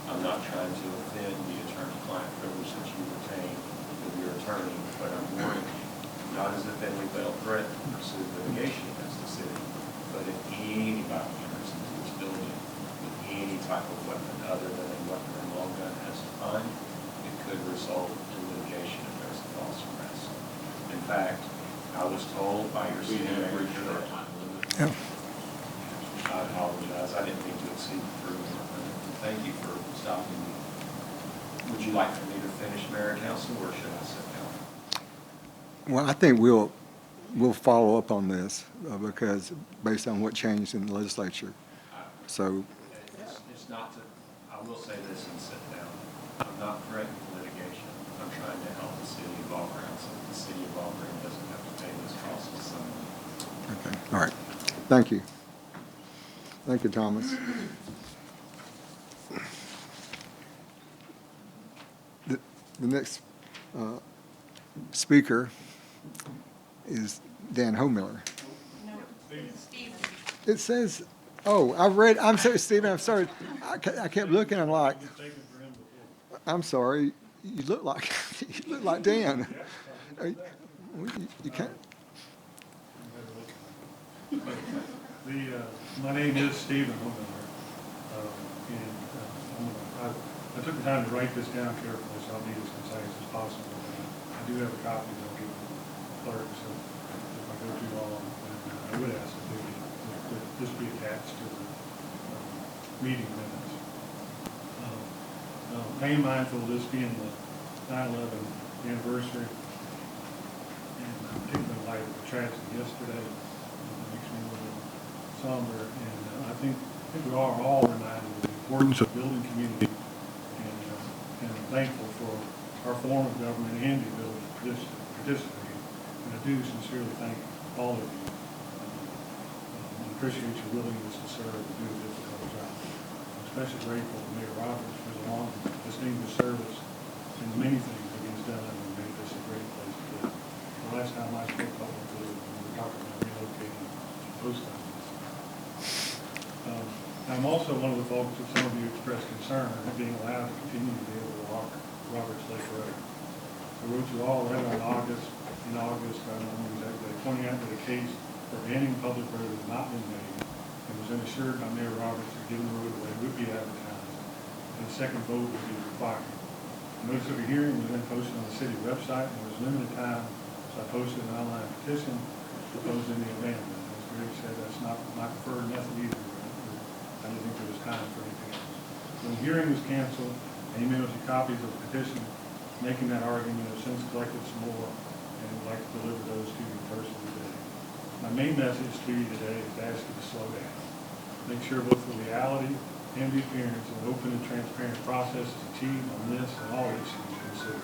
I'm not trying to offend the attorney-client privilege that you retain with your attorney, but I'm warning you, not as if anybody threatened to pursue litigation against the city, but if anybody enters into this building with any type of weapon other than a weapon or long gun as defined, it could result in litigation if there's a false arrest. In fact, I was told by your city manager that I apologize, I didn't mean to exceed the 3 minute limit. Thank you for stopping me. Would you like for me to finish, Mayor and Council, or should I sit down? Well, I think we'll follow up on this because based on what changed in the legislature. So. It's not to, I will say this and sit down. I'm not threatening litigation. I'm trying to help the city of Auburn so that the city of Auburn doesn't have to pay this cost to someone. Okay, all right. Thank you. Thank you, Thomas. The next speaker is Dan Homiller. It says, oh, I'm sorry, Stephen, I'm sorry. I kept looking, I'm like, I'm sorry, you look like Dan. You can't. My name is Stephen Homiller, and I took the time to write this down carefully, so I'll be as concise as possible. I do have a copy that I'll give the clerk, so if I go too long, I would ask that this be attached to the meeting minutes. I am mindful of this being the 9/11 anniversary, and particularly in light of the tragedy yesterday, it makes me a little somber, and I think we are all reminded of the importance of building community, and I'm thankful for our form of government and the ability to participate. And I do sincerely thank all of you and appreciate your willingness to serve and do a difficult job. I'm especially grateful to Mayor Roberts for his long distinguished service and the many things that he's done and made this a great place to live. The last time I spoke publicly, we were talking about relocating post office. I'm also one of the folks that some of you expressed concern at being allowed to continue to be able to walk Roberts Lake Road. I wrote you all a letter in August, I don't know exactly, pointing out that a case for banning public road has not been made, and was then assured by Mayor Roberts that given the roadway would be advertised, and a second vote would be required. The notice of a hearing was then posted on the city website, and there was limited time, so I posted an online petition proposing the abandonment. As Greg said, that's not my preferred method either. I didn't think there was time for anything else. When the hearing was canceled, I emailed you copies of the petition making that argument. I've since collected some more and would like to deliver those to you personally today. My main message to you today is to ask you to slow down. Make sure both the reality and the appearance of an open and transparent process is achieved on this and all issues considered.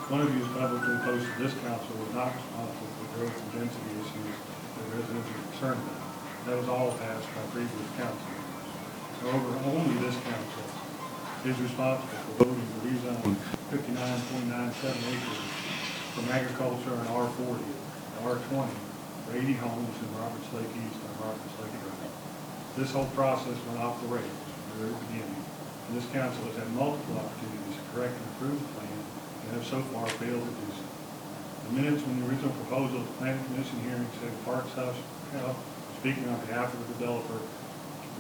One of you has publicly posted this council was not responsible for growth and density issues that residents are concerned about. That was all passed by previous council. However, only this council is responsible for voting to rezone 59.97 acres from agriculture and R40 to R20 for 80 homes in Roberts Lake East and Roberts Lake Road. This whole process went off the rails from the very beginning, and this council has had multiple opportunities to correct and approve the plan, and have so far failed to do so. The minutes from the original proposal at the planning commission hearing said Parks House, speaking on behalf of the developer,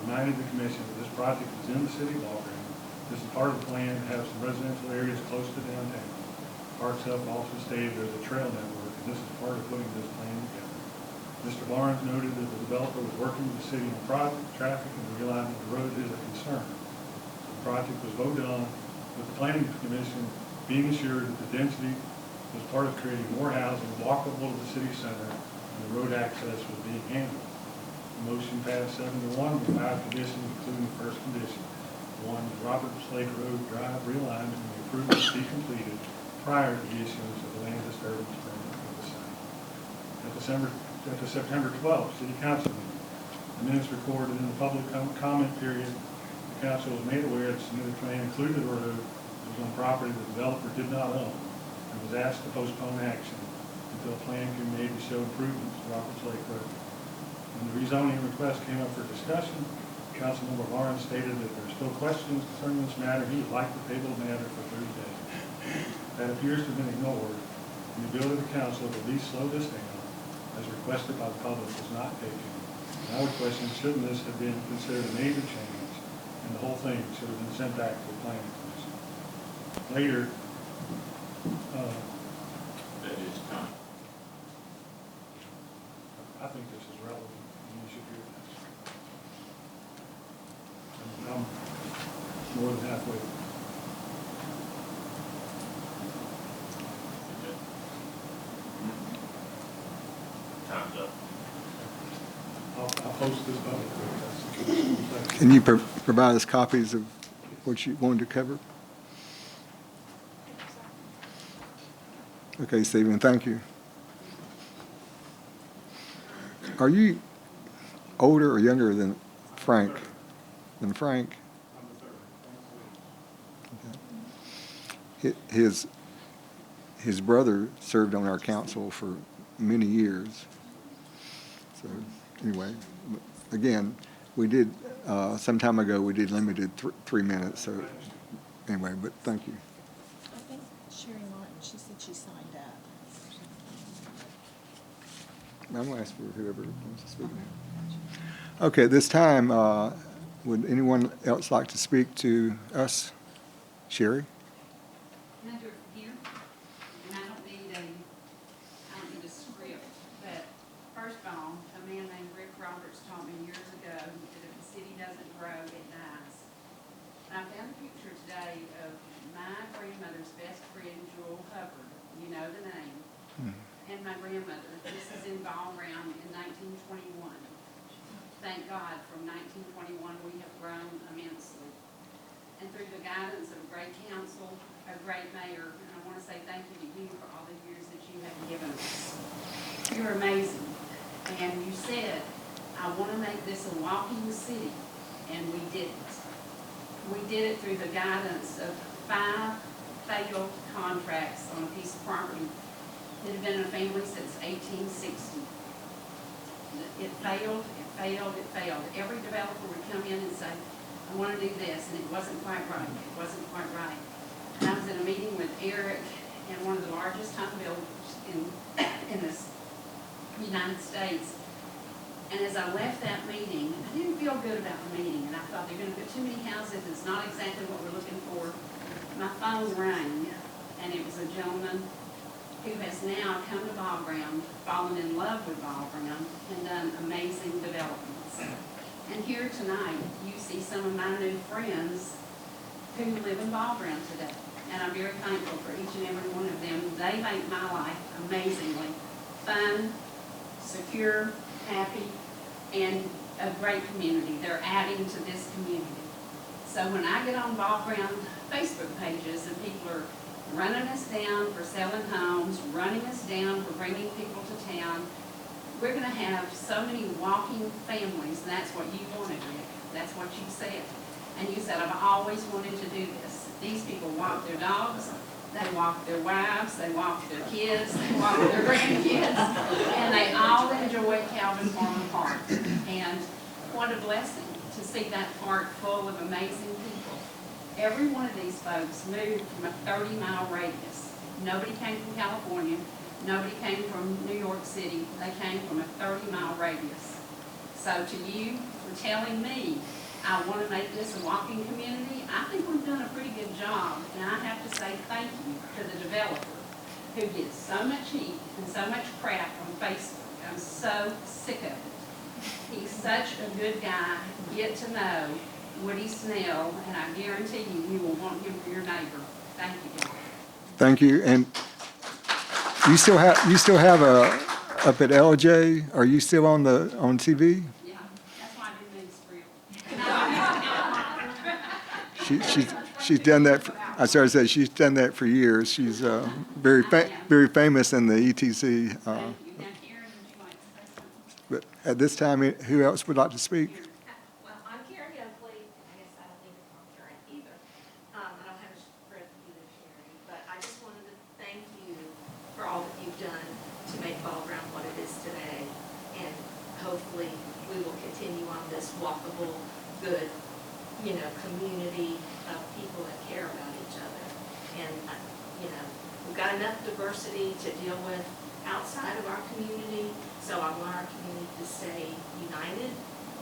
reminded the commission that this project is in the city of Walgreen. This is part of the plan to have some residential areas close to downtown. Parks Hub also stated there's a trail network, and this is part of putting this plan together. Mr. Barnes noted that the developer was working with the city on project, traffic, and the realignment of the road is a concern. The project was voted on with the planning commission being assured that the density was part of creating more housing walkable to the city center, and the road access was being handled. The motion passed 7-1 with 5 conditions, including the first condition. 1, Roberts Lake Road Drive realignment and the improvements be completed prior to the issuance of the land disturbance permit for the site. At the September 12th City Council meeting, the minutes recorded in the public comment period, the council was made aware that the submitted plan included a road that was on property the developer did not own, and was asked to postpone action until a plan can be made to show improvements to Roberts Lake Road. When the rezoning request came up for discussion, Councilmember Barnes stated that there are still questions concerning this matter. He would like to table the matter for 30 days. That appears to have been ignored, and the ability of the council to at least slow this down, as requested by the public, was not taken. And I would question, shouldn't this have been considered a major change, and the whole thing should have been sent back to the planning commission? Later, That is time. I think this is relevant, and you should hear this. I'm more than halfway. Time's up. I'll post this publicly. Can you provide us copies of what you wanted to cover? Okay, Stephen, thank you. Are you older or younger than Frank? Than Frank? Okay. His brother served on our council for many years. So, anyway, again, we did, some time ago, we did limited 3 minutes, so, anyway, but thank you. I think Sherry Martin, she said she signed up. I'm going to ask for whoever wants to speak now. Okay, at this time, would anyone else like to speak to us? Sherry? Can I do it from here? And I don't need a script, but first of all, a man named Rick Roberts taught me years ago that if the city doesn't grow, it dies. And I found a picture today of my grandmother's best friend, Jewel Hubbard. You know the name. And my grandmother. This is in Ball Ground in 1921. Thank God, from 1921, we have grown immensely. And through the guidance of a great council, a great mayor, and I want to say thank you to you for all the years that you have given us. You're amazing. And you said, I want to make this a walking city, and we did it. We did it through the guidance of 5 failed contracts on a piece of property that had been in a family since 1860. It failed, it failed, it failed. Every developer would come in and say, I want to do this, and it wasn't quite right. It wasn't quite right. And I was in a meeting with Eric and one of the largest home builders in this United States. And as I left that meeting, I didn't feel good about the meeting, and I thought they're going to put too many houses. It's not exactly what we're looking for. My phone rang, and it was a gentleman who has now come to Ball Ground, fallen in love with Ball Ground, and done amazing developments. And here tonight, you see some of my new friends who live in Ball Ground today. And I'm very thankful for each and every one of them. They make my life amazingly fun, secure, happy, and a great community. They're adding to this community. So when I get on Ball Ground Facebook pages and people are running us down for selling homes, running us down for bringing people to town, we're going to have so many walking families, and that's what you wanted, Rick. That's what you said. And you said, I've always wanted to do this. These people walk their dogs, they walk their wives, they walk their kids, they walk their grandkids, and they all enjoy Calvin Farm Park. And what a blessing to see that park full of amazing people. Every one of these folks moved from a 30-mile radius. Nobody came from California, nobody came from New York City, they came from a 30-mile radius. So to you, for telling me I want to make this a walking community, I think we've done a pretty good job, and I have to say thank you to the developer who gets so much heat and so much crap on Facebook. I'm so sick of it. He's such a good guy. Get to know Woody Snell, and I guarantee you, you will want him for your neighbor. Thank you, guys. Thank you. And you still have up at LJ, are you still on TV? Yeah, that's why I did this for you. She's done that, I started to say, she's done that for years. She's very famous in the ETC. Thank you. Now, Karen, would you like to say something? But at this time, who else would like to speak? Well, I'm Karen Oakley. I guess I don't think I'm Karen either. I don't have a spread to do this, Sherry, but I just wanted to thank you for all that you've done to make Ball Ground what it is today. And hopefully, we will continue on this walkable, good, community of people that care about each other. And, we've got enough diversity to deal with outside of our community, so I want our community to stay united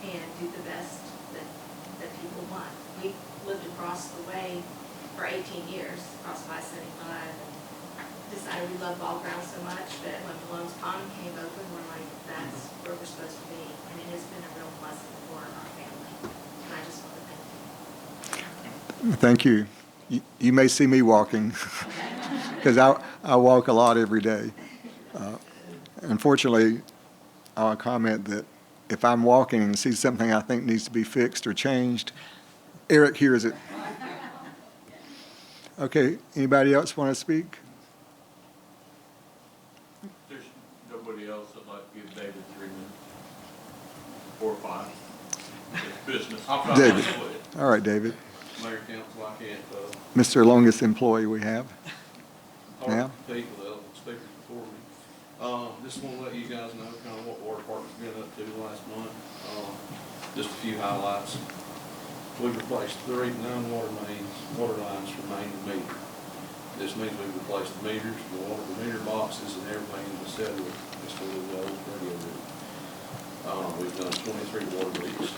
and do the best that people want. We lived across the way for 18 years, across 575, and decided we love Ball Ground so much that when Malone's Pond came open, we're like, that's where we're supposed to be. And it has been a real blessing for our family. And I just want to thank you. Thank you. You may see me walking, because I walk a lot every day. Unfortunately, I'll comment that if I'm walking and see something I think needs to be fixed or changed, Eric hears it. Okay, anybody else want to speak? There's nobody else that'd like to give David 3 minutes. 4 or 5. It's business. I'll try David. not to split it. All right, David. Mayor, council, I can't, Mr. Longest employee we have. hard Now? to compete with the other speakers before me. Just want to let you guys know kind of what water department's been up to last month. Just a few highlights. We've replaced 39 water lines from main to meter. This means we've replaced the meters, the meter boxes, and everything in the cellular. It's for the old radio room. We've done 23 water leaks.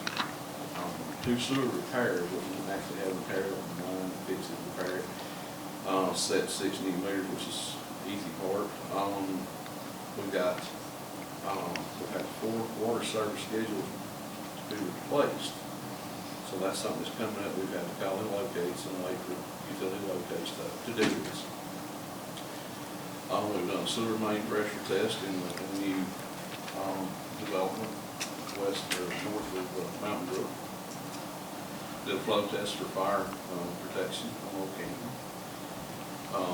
2 sewer repairs, we didn't actually have repaired on the line, fix it, repair it. Set 6 new meters, which is the easy part. We've had 4 water service schedules to be replaced. So that's something that's coming up. We've had to call in locates and wait for utility locates to do this. We've done a sewer main pressure test in the new development west or north of Mountain Brook. Did a flow test for fire protection on Old Canyon.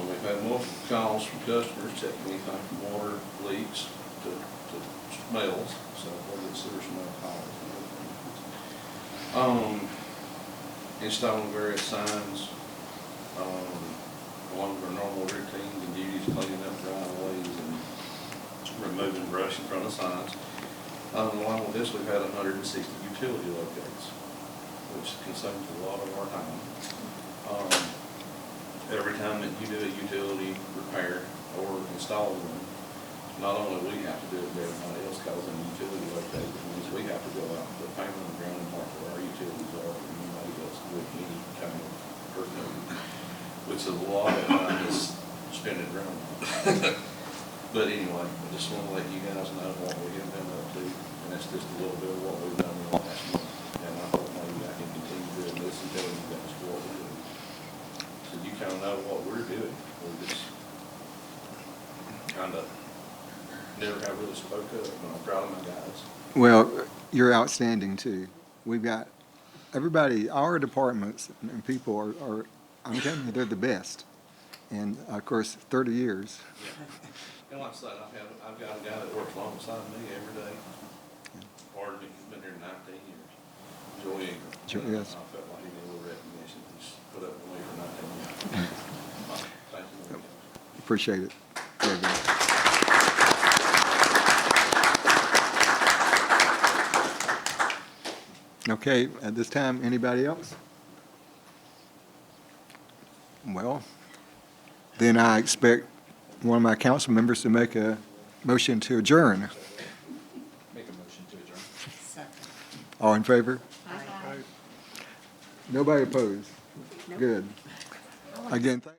We've had multiple calls from customers checking anything from water leaks to smells, so whether it's sewer smell calls. Installing various signs, along with our normal routines and duties, cleaning up driveways and removing brush in front of signs. Along with this, we've had 160 utility locates, which consumes a lot of our time. Every time that you do a utility repair or install one, not only we have to do it, but everybody else calls in utility locate, which means we have to go out and put paint on the ground and mark where our utilities are for anybody else with any kind of person, which is a lot of time is spent it around. But anyway, I just want to let you guys know what we have been up to, and that's just a little bit of what we've done in the last month. And I hope maybe I can continue doing this and telling you guys what we're doing. So you kind of know what we're doing. We're just kind of never have really spoke up, and I'm proud of my guys. Well, you're outstanding too. We've got everybody, our departments and people are I'm telling you, they're the best. And of course, 30 years. And like I said, I've got a guy that works alongside me every day. Pardon me, he's been here 19 years. Joey Ingram. Yes. I felt like he needed a little recognition. He's put up with me for 19 years. Thank you. Appreciate it. David. Okay, at this time, anybody else? Well, then I expect one of my council members to make a motion to adjourn. Make a motion to adjourn. Second. All in favor? Aye. Nobody opposed? Good. Again, thank.